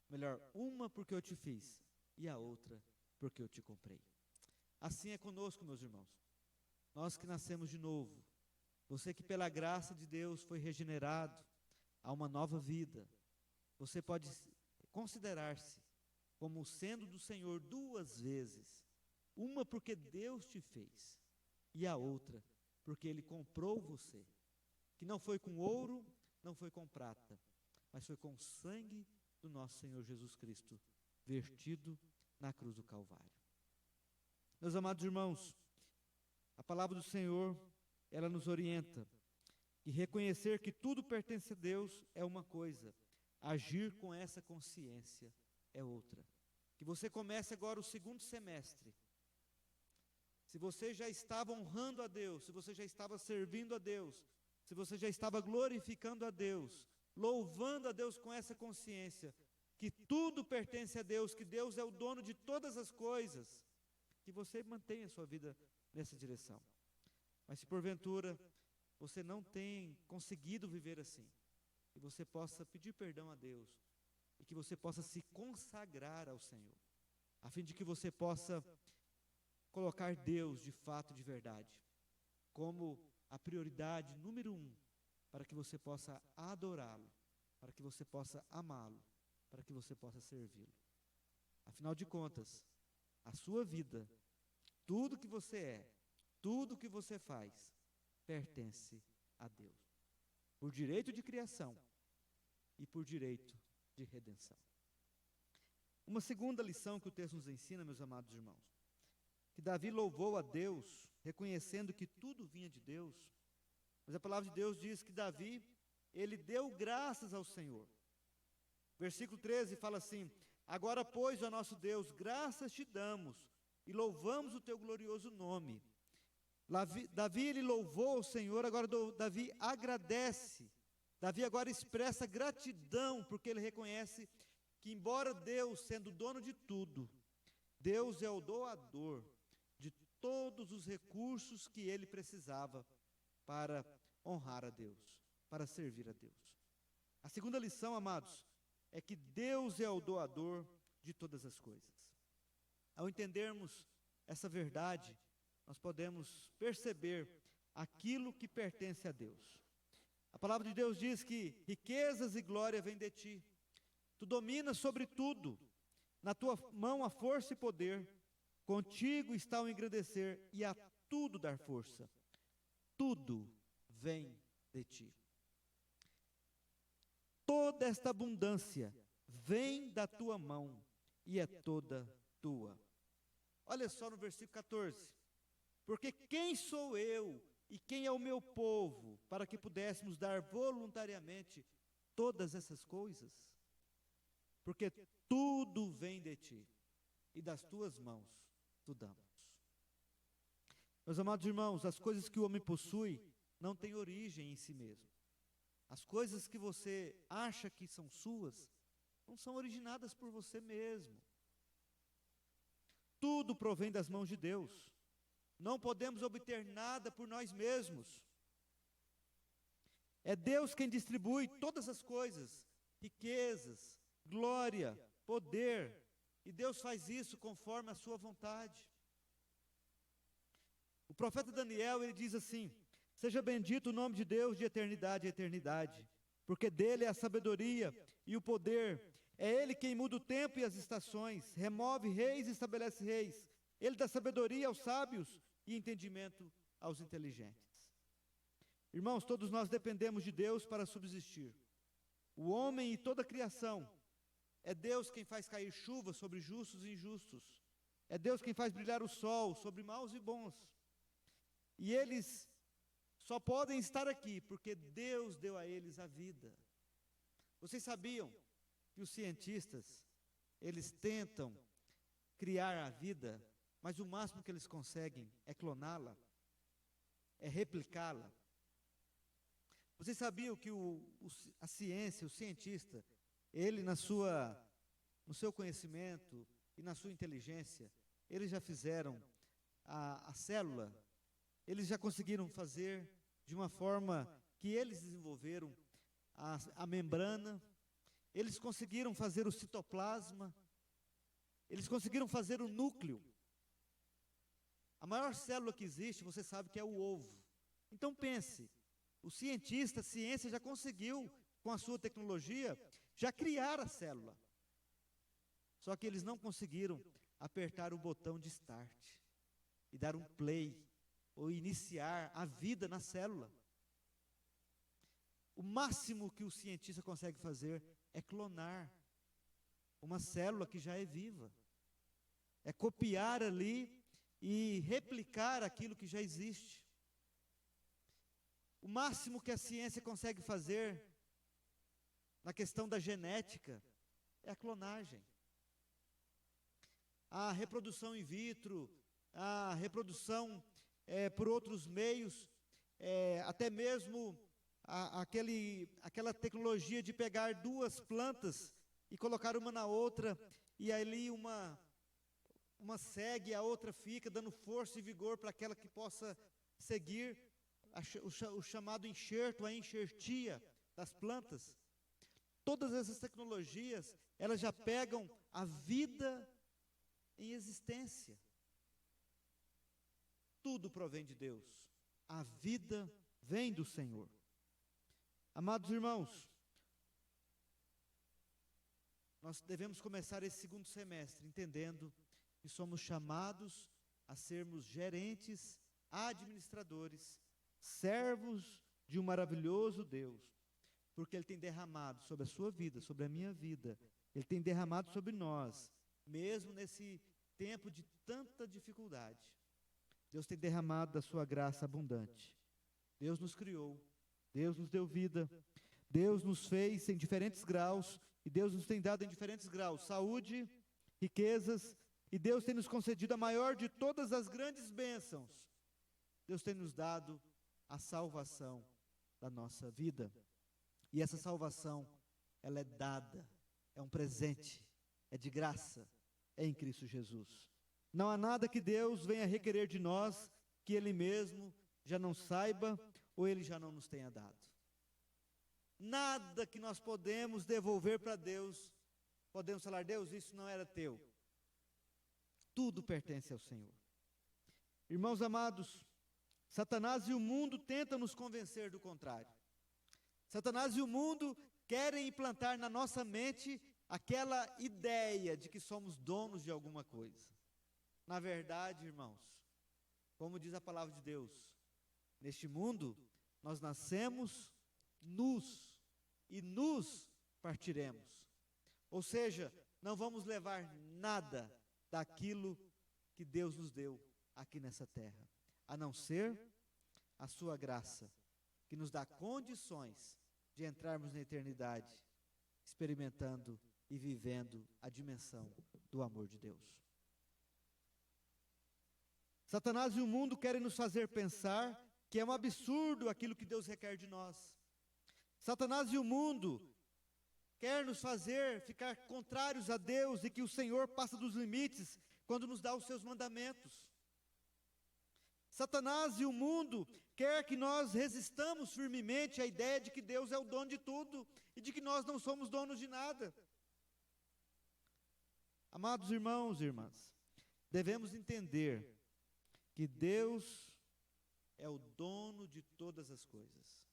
Melhor, uma porque eu te fiz, e a outra porque eu te comprei. Assim é conosco, meus irmãos. Nós que nascemos de novo, você que pela graça de Deus foi regenerado a uma nova vida, você pode considerar-se como sendo do Senhor 2 vezes. Uma porque Deus te fez, e a outra porque Ele comprou você. Que não foi com ouro, não foi com prata, mas foi com o sangue do nosso Senhor Jesus Cristo, vertido na cruz do Calvário. Meus amados irmãos, a palavra do Senhor, ela nos orienta que reconhecer que tudo pertence a Deus é uma coisa, agir com essa consciência é outra. Que você comece agora o 2º semestre. Se você já estava honrando a Deus, se você já estava servindo a Deus, se você já estava glorificando a Deus, louvando a Deus com essa consciência, que tudo pertence a Deus, que Deus é o dono de todas as coisas, que você mantenha a sua vida nessa direção. Mas se porventura você não tem conseguido viver assim, que você possa pedir perdão a Deus, e que você possa se consagrar ao Senhor, a fim de que você possa colocar Deus de fato, de verdade, como a prioridade número 1, para que você possa adorá-lo, para que você possa amá-lo, para que você possa servi-lo. Afinal de contas, a sua vida, tudo que você é, tudo que você faz, pertence a Deus, por direito de criação e por direito de redenção. Uma segunda lição que o texto nos ensina, meus amados irmãos, que Davi louvou a Deus, reconhecendo que tudo vinha de Deus, mas a palavra de Deus diz que Davi, ele deu graças ao Senhor. Versículo 13 fala assim: agora, pois, ó nosso Deus, graças te damos e louvamos o teu glorioso nome. Davi, ele louvou ao Senhor, agora Davi agradece. Davi agora expressa gratidão, porque ele reconhece que, embora Deus sendo dono de tudo, Deus é o doador de todos os recursos que ele precisava para honrar a Deus, para servir a Deus. A segunda lição, amados, é que Deus é o doador de todas as coisas. Ao entendermos essa verdade, nós podemos perceber aquilo que pertence a Deus. A palavra de Deus diz que riquezas e glória vêm de ti. Tu dominas sobre tudo. Na tua mão há força e poder. Contigo está o engrandecer e a tudo dar força. Tudo vem de ti. Toda esta abundância vem da tua mão e é toda tua. Olha só no versículo 14. Porque quem sou eu e quem é o meu povo para que pudéssemos dar voluntariamente todas essas coisas? Porque tudo vem de ti e das tuas mãos tu damos. Meus amados irmãos, as coisas que o homem possui não têm origem em si mesmo. As coisas que você acha que são suas não são originadas por você mesmo. Tudo provém das mãos de Deus. Não podemos obter nada por nós mesmos. É Deus quem distribui todas as coisas, riquezas, glória, poder, e Deus faz isso conforme a sua vontade. O profeta Daniel, ele diz assim: seja bendito o nome de Deus de eternidade a eternidade, porque dele é a sabedoria e o poder. É ele quem muda o tempo e as estações, remove reis e estabelece reis. Ele dá sabedoria aos sábios e entendimento aos inteligentes. Irmãos, todos nós dependemos de Deus para subsistir. O homem e toda a criação, é Deus quem faz cair chuva sobre justos e injustos. É Deus quem faz brilhar o sol sobre maus e bons. E eles só podem estar aqui porque Deus deu a eles a vida. Vocês sabiam que os cientistas, eles tentam criar a vida, mas o máximo que eles conseguem é cloná-la, é replicá-la. Vocês sabiam que a ciência, o cientista, ele no seu conhecimento e na sua inteligência, eles já fizeram a célula, eles já conseguiram fazer de uma forma que eles desenvolveram a membrana, eles conseguiram fazer o citoplasma, eles conseguiram fazer o núcleo. A maior célula que existe, você sabe que é o ovo. Então pense, o cientista, a ciência já conseguiu, com a sua tecnologia, já criar a célula. Só que eles não conseguiram apertar o botão de start e dar um play, ou iniciar a vida na célula. O máximo que o cientista consegue fazer é clonar uma célula que já é viva. É copiar ali e replicar aquilo que já existe. O máximo que a ciência consegue fazer na questão da genética é a clonagem. A reprodução in vitro, a reprodução por outros meios, até mesmo aquela tecnologia de pegar duas plantas e colocar uma na outra, e ali uma segue, a outra fica, dando força e vigor para aquela que possa seguir, o chamado enxerto, a enxertia das plantas. Todas essas tecnologias, elas já pegam a vida em existência. Tudo provém de Deus. A vida vem do Senhor. Amados irmãos, nós devemos começar esse segundo semestre entendendo que somos chamados a sermos gerentes, administradores, servos de um maravilhoso Deus, porque Ele tem derramado sobre a sua vida, sobre a minha vida, Ele tem derramado sobre nós, mesmo nesse tempo de tanta dificuldade. Deus tem derramado da sua graça abundante. Deus nos criou, Deus nos deu vida, Deus nos fez em diferentes graus, e Deus nos tem dado em diferentes graus saúde, riquezas, e Deus tem nos concedido a maior de todas as grandes bênçãos. Deus tem nos dado a salvação da nossa vida. E essa salvação, ela é dada, é um presente, é de graça, é em Cristo Jesus. Não há nada que Deus venha requerer de nós que Ele mesmo já não saiba ou Ele já não nos tenha dado. Nada que nós podemos devolver para Deus, podemos falar, Deus, isso não era teu. Tudo pertence ao Senhor. Irmãos amados, Satanás e o mundo tentam nos convencer do contrário. Satanás e o mundo querem implantar na nossa mente aquela ideia de que somos donos de alguma coisa. Na verdade, irmãos, como diz a palavra de Deus, neste mundo nós nascemos nus e nus partiremos. Ou seja, não vamos levar nada daquilo que Deus nos deu aqui nessa terra, a não ser a sua graça, que nos dá condições de entrarmos na eternidade, experimentando e vivendo a dimensão do amor de Deus. Satanás e o mundo querem nos fazer pensar que é um absurdo aquilo que Deus requer de nós. Satanás e o mundo quer nos fazer ficar contrários a Deus e que o Senhor passa dos limites quando nos dá os seus mandamentos. Satanás e o mundo quer que nós resistamos firmemente à ideia de que Deus é o dono de tudo e de que nós não somos donos de nada. Amados irmãos e irmãs, devemos entender que Deus é o dono de todas as coisas.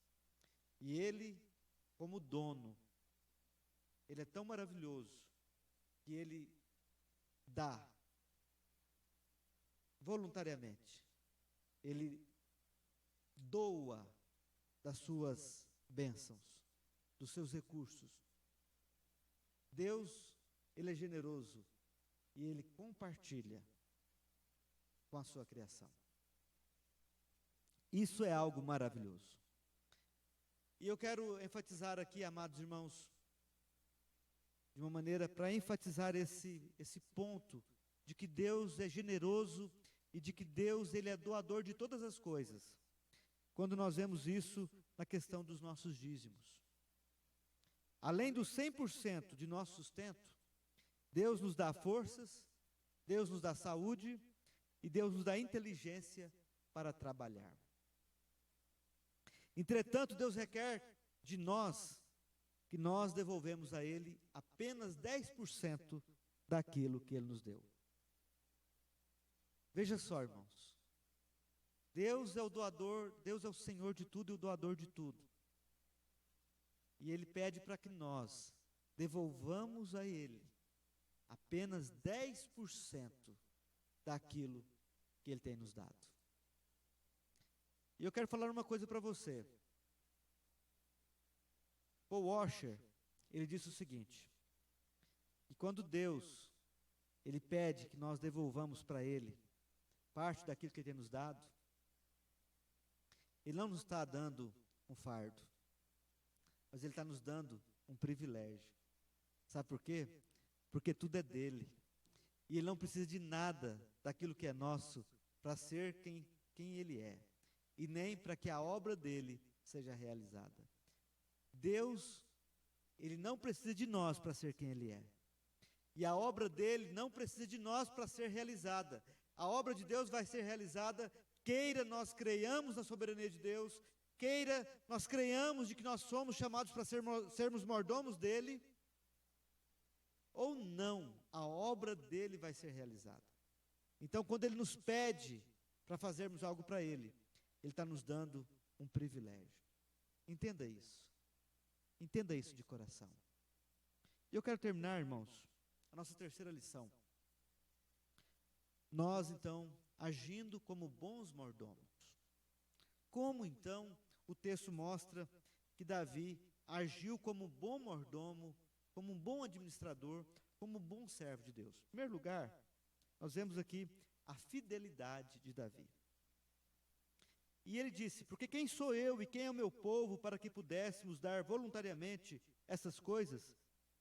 E Ele, como dono, Ele é tão maravilhoso que Ele dá voluntariamente. Ele doa das suas bênçãos, dos seus recursos. Deus, Ele é generoso e Ele compartilha com a sua criação. Isso é algo maravilhoso. E eu quero enfatizar aqui, amados irmãos, de uma maneira para enfatizar esse ponto de que Deus é generoso e de que Deus, Ele é doador de todas as coisas. Quando nós vemos isso na questão dos nossos dízimos. Além do 100% de nosso sustento, Deus nos dá forças, Deus nos dá saúde e Deus nos dá inteligência para trabalhar. Entretanto, Deus requer de nós que nós devolvemos a Ele apenas 10% daquilo que Ele nos deu. Veja só, irmãos. Deus é o doador, Deus é o Senhor de tudo e o doador de tudo. E Ele pede para que nós devolvamos a Ele apenas 10% daquilo que Ele tem nos dado. E eu quero falar uma coisa para você. Paul Washer, ele disse o seguinte, que quando Deus, Ele pede que nós devolvamos para Ele parte daquilo que Ele tem nos dado, Ele não nos está dando um fardo, mas Ele está nos dando um privilégio. Sabe por quê? Porque tudo é dele. E Ele não precisa de nada daquilo que é nosso para ser quem Ele é. E nem para que a obra dele seja realizada. Deus, Ele não precisa de nós para ser quem Ele é. E a obra dele não precisa de nós para ser realizada. A obra de Deus vai ser realizada, queira nós creiamos na soberania de Deus, queira nós creiamos de que nós somos chamados para sermos mordomos dele, ou não, a obra dele vai ser realizada. Então, quando Ele nos pede para fazermos algo para Ele, Ele está nos dando um privilégio. Entenda isso. Entenda isso de coração. E eu quero terminar, irmãos, a nossa terceira lição. Nós, então, agindo como bons mordomos. Como, então, o texto mostra que Davi agiu como bom mordomo, como um bom administrador, como um bom servo de Deus? Em primeiro lugar, nós vemos aqui a fidelidade de Davi. E ele disse, porque quem sou eu e quem é o meu povo para que pudéssemos dar voluntariamente essas coisas?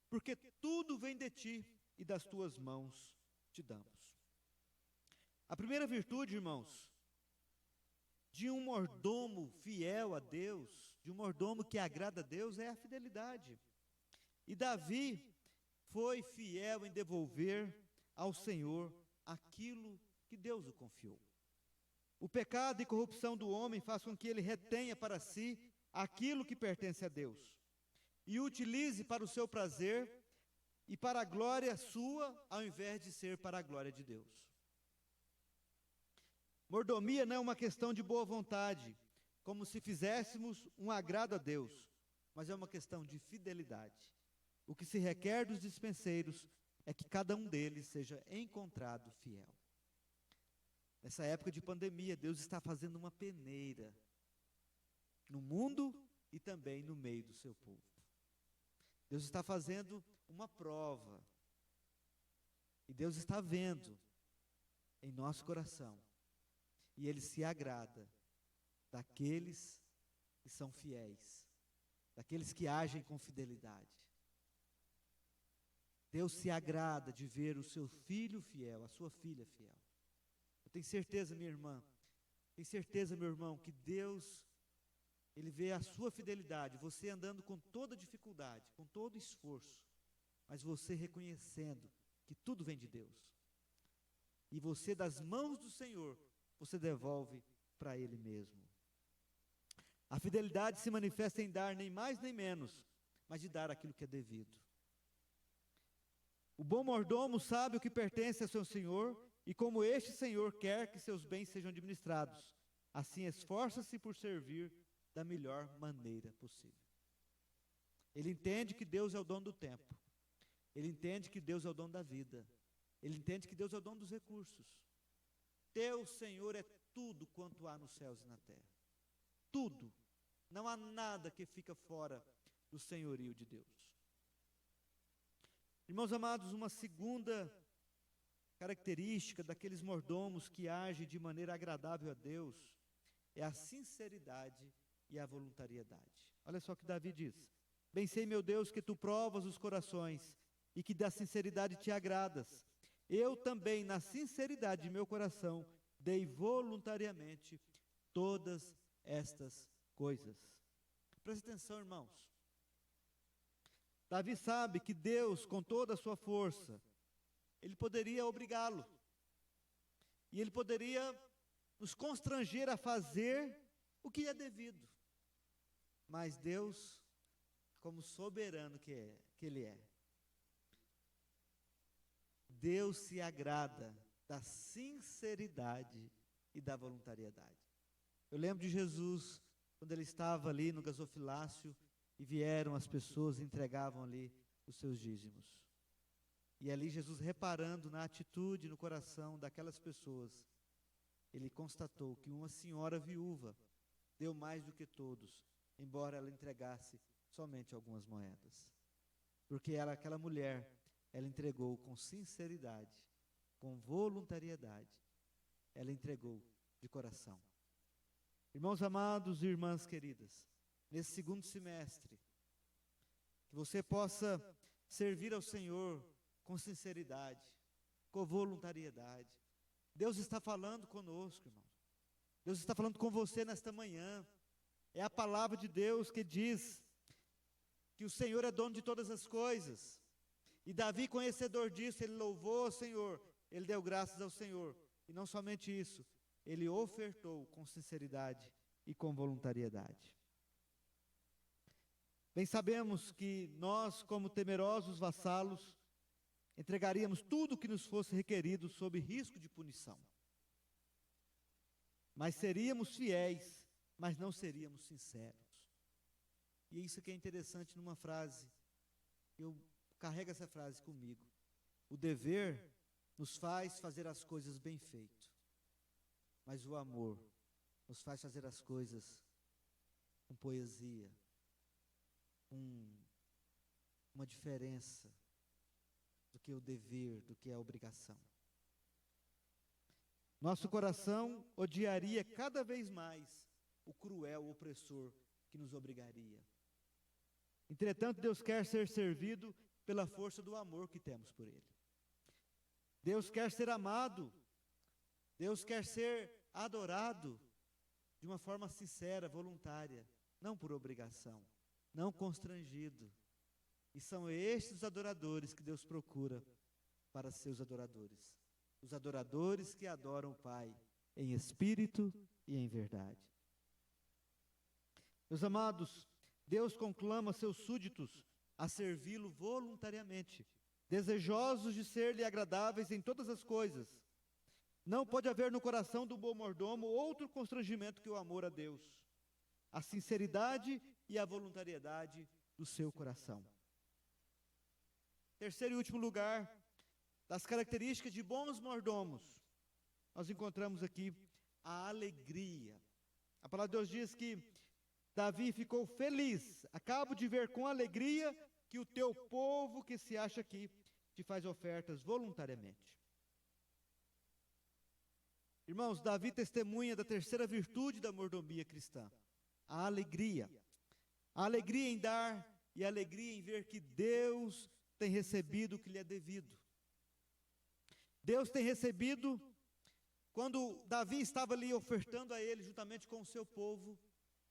Porque tudo vem de ti e das tuas mãos te damos. A primeira virtude, irmãos, de um mordomo fiel a Deus, de um mordomo que agrada a Deus, é a fidelidade. E Davi foi fiel em devolver ao Senhor aquilo que Deus o confiou. O pecado e corrupção do homem faz com que ele retenha para si aquilo que pertence a Deus e o utilize para o seu prazer e para a glória sua, ao invés de ser para a glória de Deus. Mordomia não é uma questão de boa vontade, como se fizéssemos um agrado a Deus, mas é uma questão de fidelidade. O que se requer dos dispenseiros é que cada um deles seja encontrado fiel. Nessa época de pandemia, Deus está fazendo uma peneira no mundo e também no meio do seu povo. Deus está fazendo uma prova. E Deus está vendo em nosso coração. E Ele se agrada daqueles que são fiéis, daqueles que agem com fidelidade. Deus se agrada de ver o seu filho fiel, a sua filha fiel. Eu tenho certeza, minha irmã, tenho certeza, meu irmão, que Deus, Ele vê a sua fidelidade, você andando com toda dificuldade, com todo esforço, mas você reconhecendo que tudo vem de Deus. E você, das mãos do Senhor, você devolve para Ele mesmo. A fidelidade se manifesta em dar nem mais nem menos, mas de dar aquilo que é devido. O bom mordomo sabe o que pertence a seu senhor e como este senhor quer que seus bens sejam administrados. Assim esforça-se por servir da melhor maneira possível. Ele entende que Deus é o dono do tempo. Ele entende que Deus é o dono da vida. Ele entende que Deus é o dono dos recursos. Teu Senhor é tudo quanto há nos céus e na terra. Tudo. Não há nada que fica fora do senhorio de Deus. Irmãos amados, uma segunda característica daqueles mordomos que agem de maneira agradável a Deus é a sinceridade e a voluntariedade. Olha só o que Davi diz. Bem sei, meu Deus, que tu provas os corações e que da sinceridade te agradas. Eu também, na sinceridade de meu coração, dei voluntariamente todas estas coisas. Presta atenção, irmãos. Davi sabe que Deus, com toda a sua força, Ele poderia obrigá-lo e ele poderia nos constranger a fazer o que é devido. Mas Deus, como soberano que Ele é, Deus se agrada da sinceridade e da voluntariedade. Eu lembro de Jesus, quando Ele estava ali no gasofilácio, e vieram as pessoas e entregavam ali os seus dízimos. E ali Jesus, reparando na atitude, no coração daquelas pessoas, Ele constatou que uma senhora viúva deu mais do que todos, embora ela entregasse somente algumas moedas. Porque aquela mulher, ela entregou com sinceridade, com voluntariedade, ela entregou de coração. Irmãos amados e irmãs queridas, nesse segundo semestre, que você possa servir ao Senhor com sinceridade, com voluntariedade. Deus está falando conosco, irmão. Deus está falando com você nesta manhã. É a palavra de Deus que diz que o Senhor é dono de todas as coisas. E Davi, conhecedor disso, ele louvou ao Senhor, ele deu graças ao Senhor. E não somente isso, ele ofertou com sinceridade e com voluntariedade. Bem sabemos que nós, como temerosos vassalos, entregaríamos tudo o que nos fosse requerido sob risco de punição. Mas seríamos fiéis, mas não seríamos sinceros. E isso que é interessante numa frase. Eu carrego essa frase comigo. O dever nos faz fazer as coisas bem feito, mas o amor nos faz fazer as coisas com poesia, com uma diferença do que o dever, do que a obrigação. Nosso coração odiaria cada vez mais o cruel opressor que nos obrigaria. Entretanto, Deus quer ser servido pela força do amor que temos por Ele. Deus quer ser amado, Deus quer ser adorado de uma forma sincera, voluntária, não por obrigação, não constrangido. E são estes os adoradores que Deus procura para seus adoradores. Os adoradores que adoram o Pai em espírito e em verdade. Meus amados, Deus conclama seus súditos a servi-lo voluntariamente, desejosos de ser-lhe agradáveis em todas as coisas. Não pode haver no coração do bom mordomo outro constrangimento que o amor a Deus, a sinceridade e a voluntariedade do seu coração. Terceiro e último lugar, das características de bons mordomos, nós encontramos aqui a alegria. A palavra de Deus diz que Davi ficou feliz. Acabo de ver com alegria que o teu povo que se acha aqui te faz ofertas voluntariamente. Irmãos, Davi testemunha da terceira virtude da mordomia cristã, a alegria. A alegria em dar e a alegria em ver que Deus tem recebido o que lhe é devido. Deus tem recebido, quando Davi estava ali ofertando a ele, juntamente com o seu povo,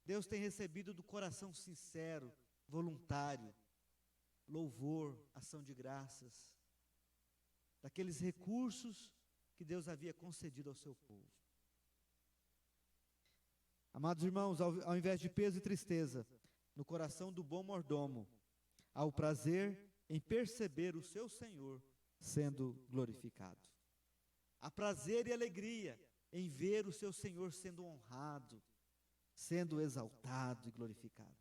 Deus tem recebido do coração sincero, voluntário, louvor, ação de graças, daqueles recursos que Deus havia concedido ao seu povo. Amados irmãos, ao invés de peso e tristeza, no coração do bom mordomo, há o prazer em perceber o seu Senhor sendo glorificado. Há prazer e alegria em ver o seu Senhor sendo honrado, sendo exaltado e glorificado.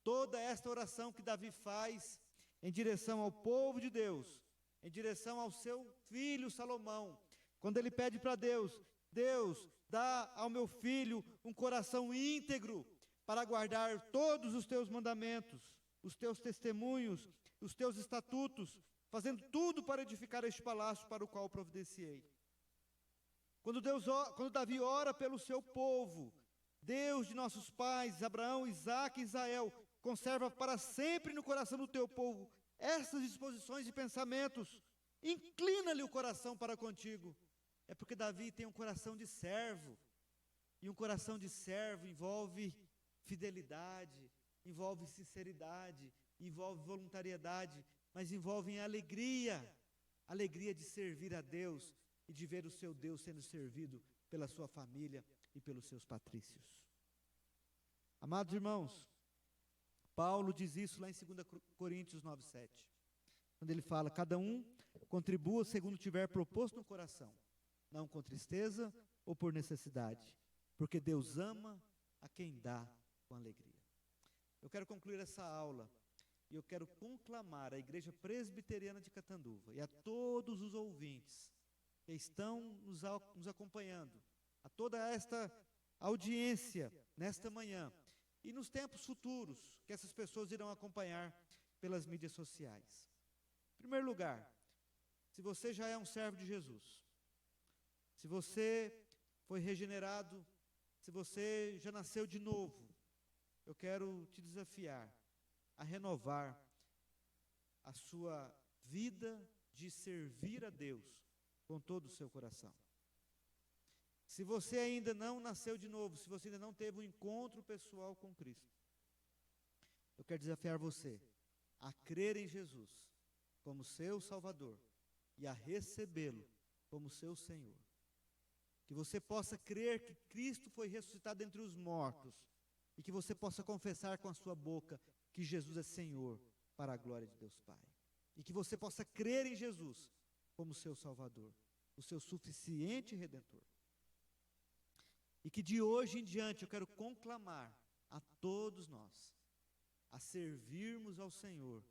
Toda esta oração que Davi faz em direção ao povo de Deus, em direção ao seu filho Salomão, quando ele pede para Deus, Deus, dá ao meu filho um coração íntegro para guardar todos os teus mandamentos, os teus testemunhos, os teus estatutos, fazendo tudo para edificar este palácio para o qual providenciei. Quando Davi ora pelo seu povo, Deus de nossos pais, Abraão, Isaque e Israel, conserva para sempre no coração do teu povo essas disposições e pensamentos. Inclina-lhe o coração para contigo. É porque Davi tem um coração de servo. E um coração de servo envolve fidelidade, envolve sinceridade, envolve voluntariedade, mas envolve alegria. Alegria de servir a Deus, e de ver o seu Deus sendo servido pela sua família e pelos seus patrícios. Amados irmãos, Paulo diz isso lá em 2 Coríntios 9:7, quando ele fala: cada um contribua segundo tiver proposto no coração, não com tristeza ou por necessidade, porque Deus ama a quem dá com alegria. Eu quero concluir essa aula e eu quero conclamar a Igreja Presbiteriana de Catanduva e a todos os ouvintes que estão nos acompanhando, a toda esta audiência nesta manhã e nos tempos futuros que essas pessoas irão acompanhar pelas mídias sociais. Em primeiro lugar, se você já é um servo de Jesus, se você foi regenerado, se você já nasceu de novo, eu quero te desafiar a renovar a sua vida de servir a Deus com todo o seu coração. Se você ainda não nasceu de novo, se você ainda não teve um encontro pessoal com Cristo, eu quero desafiar você a crer em Jesus como seu Salvador e a recebê-lo como seu Senhor. Que você possa crer que Cristo foi ressuscitado entre os mortos e que você possa confessar com a sua boca que Jesus é Senhor para a glória de Deus Pai. E que você possa crer em Jesus como seu Salvador, o seu suficiente Redentor. E que de hoje em diante eu quero conclamar a todos nós a servirmos ao Senhor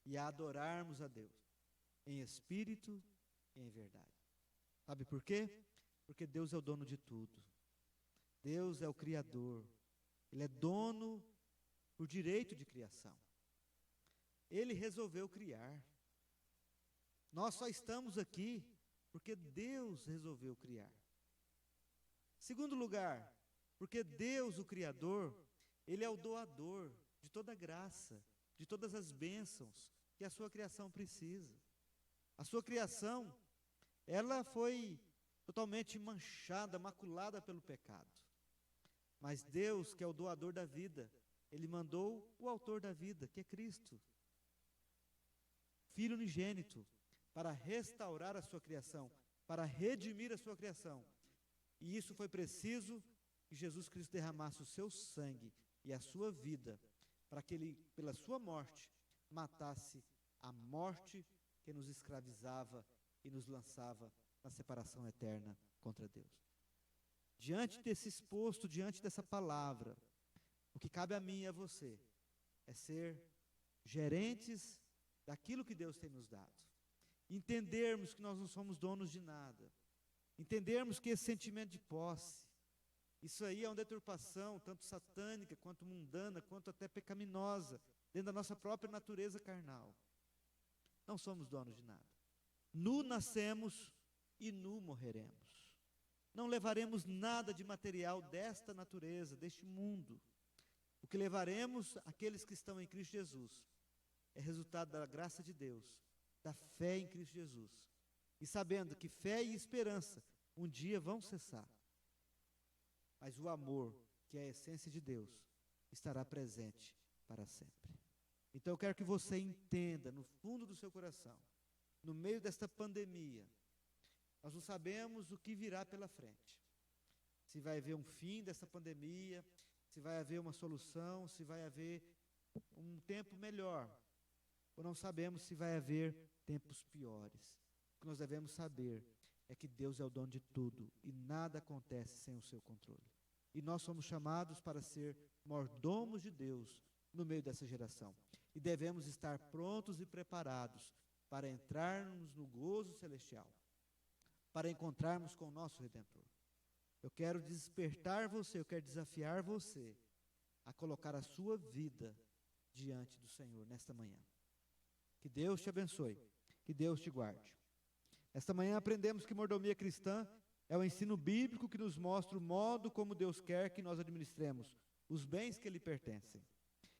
e a adorarmos a Deus em espírito e em verdade. Sabe por quê? Porque Deus é o dono de tudo. Deus é o Criador. Ele é dono por direito de criação. Ele resolveu criar. Nós só estamos aqui porque Deus resolveu criar. Segundo lugar, porque Deus, o Criador, Ele é o doador de toda graça, de todas as bênçãos que a sua criação precisa. A sua criação, ela foi totalmente manchada, maculada pelo pecado. Mas Deus, que é o doador da vida, Ele mandou o autor da vida, que é Cristo, Filho unigênito, para restaurar a sua criação, para redimir a sua criação. E isso foi preciso que Jesus Cristo derramasse o seu sangue e a sua vida, para que Ele, pela sua morte, matasse a morte que nos escravizava e nos lançava na separação eterna contra Deus. Diante desse exposto, diante dessa palavra, o que cabe a mim e a você é ser gerentes daquilo que Deus tem nos dado. Entendermos que nós não somos donos de nada. Entendermos que esse sentimento de posse, isso aí é uma deturpação, tanto satânica, quanto mundana, quanto até pecaminosa, dentro da nossa própria natureza carnal. Não somos donos de nada. Nu nascemos e nu morreremos. Não levaremos nada de material desta natureza, deste mundo. O que levaremos, aqueles que estão em Cristo Jesus, é resultado da graça de Deus, da fé em Cristo Jesus. E sabendo que fé e esperança um dia vão cessar. Mas o amor, que é a essência de Deus, estará presente para sempre. Então eu quero que você entenda, no fundo do seu coração, no meio desta pandemia, nós não sabemos o que virá pela frente. Se vai haver um fim dessa pandemia, se vai haver uma solução, se vai haver um tempo melhor, ou não sabemos se vai haver tempos piores. O que nós devemos saber é que Deus é o dono de tudo e nada acontece sem o seu controle. E nós somos chamados para ser mordomos de Deus no meio dessa geração. E devemos estar prontos e preparados para entrarmos no gozo celestial, para encontrarmos com o nosso Redentor. Eu quero despertar você, eu quero desafiar você a colocar a sua vida diante do Senhor nesta manhã. Que Deus te abençoe, que Deus te guarde. Esta manhã aprendemos que mordomia cristã é o ensino bíblico que nos mostra o modo como Deus quer que nós administremos os bens que lhe pertencem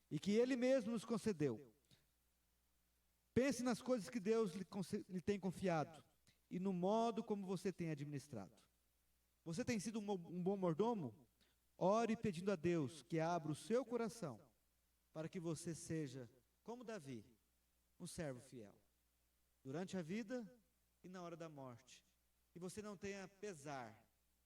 e que Ele mesmo nos concedeu. Pense nas coisas que Deus lhe tem confiado e no modo como você tem administrado. Você tem sido um bom mordomo? Ore pedindo a Deus que abra o seu coração para que você seja, como Davi, um servo fiel. Durante a vida e na hora da morte, que você não tenha pesar,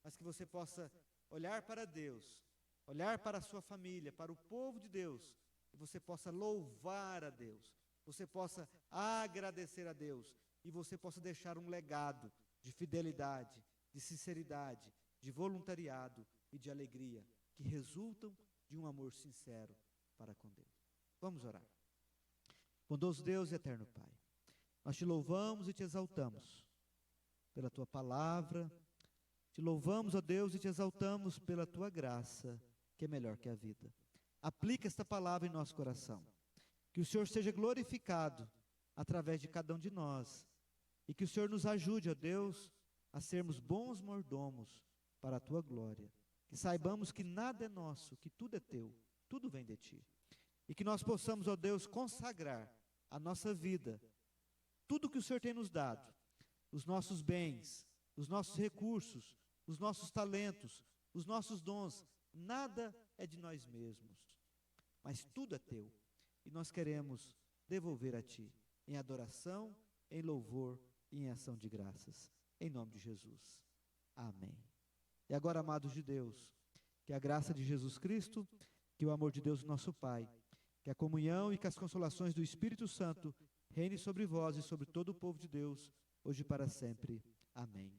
mas que você possa olhar para Deus, olhar para a sua família, para o povo de Deus, e você possa louvar a Deus, você possa agradecer a Deus, e você possa deixar um legado de fidelidade, de sinceridade, de voluntariado e de alegria, que resultam de um amor sincero para com Deus. Vamos orar. Bondoso Deus e eterno Pai, nós te louvamos e te exaltamos pela tua palavra, te louvamos, ó Deus, e te exaltamos pela tua graça, que é melhor que a vida. Aplica esta palavra em nosso coração, que o Senhor seja glorificado através de cada um de nós, e que o Senhor nos ajude, ó Deus, a sermos bons mordomos para a tua glória, que saibamos que nada é nosso, que tudo é teu, tudo vem de ti, e que nós possamos, ó Deus, consagrar a nossa vida, tudo que o Senhor tem nos dado, os nossos bens, os nossos recursos, os nossos talentos, os nossos dons, nada é de nós mesmos, mas tudo é teu, e nós queremos devolver a ti, em adoração, em louvor e em ação de graças, em nome de Jesus, amém. E agora, amados de Deus, que a graça de Jesus Cristo, que o amor de Deus nosso Pai, que a comunhão e que as consolações do Espírito Santo reine sobre vós e sobre todo o povo de Deus, hoje e para sempre. Amém.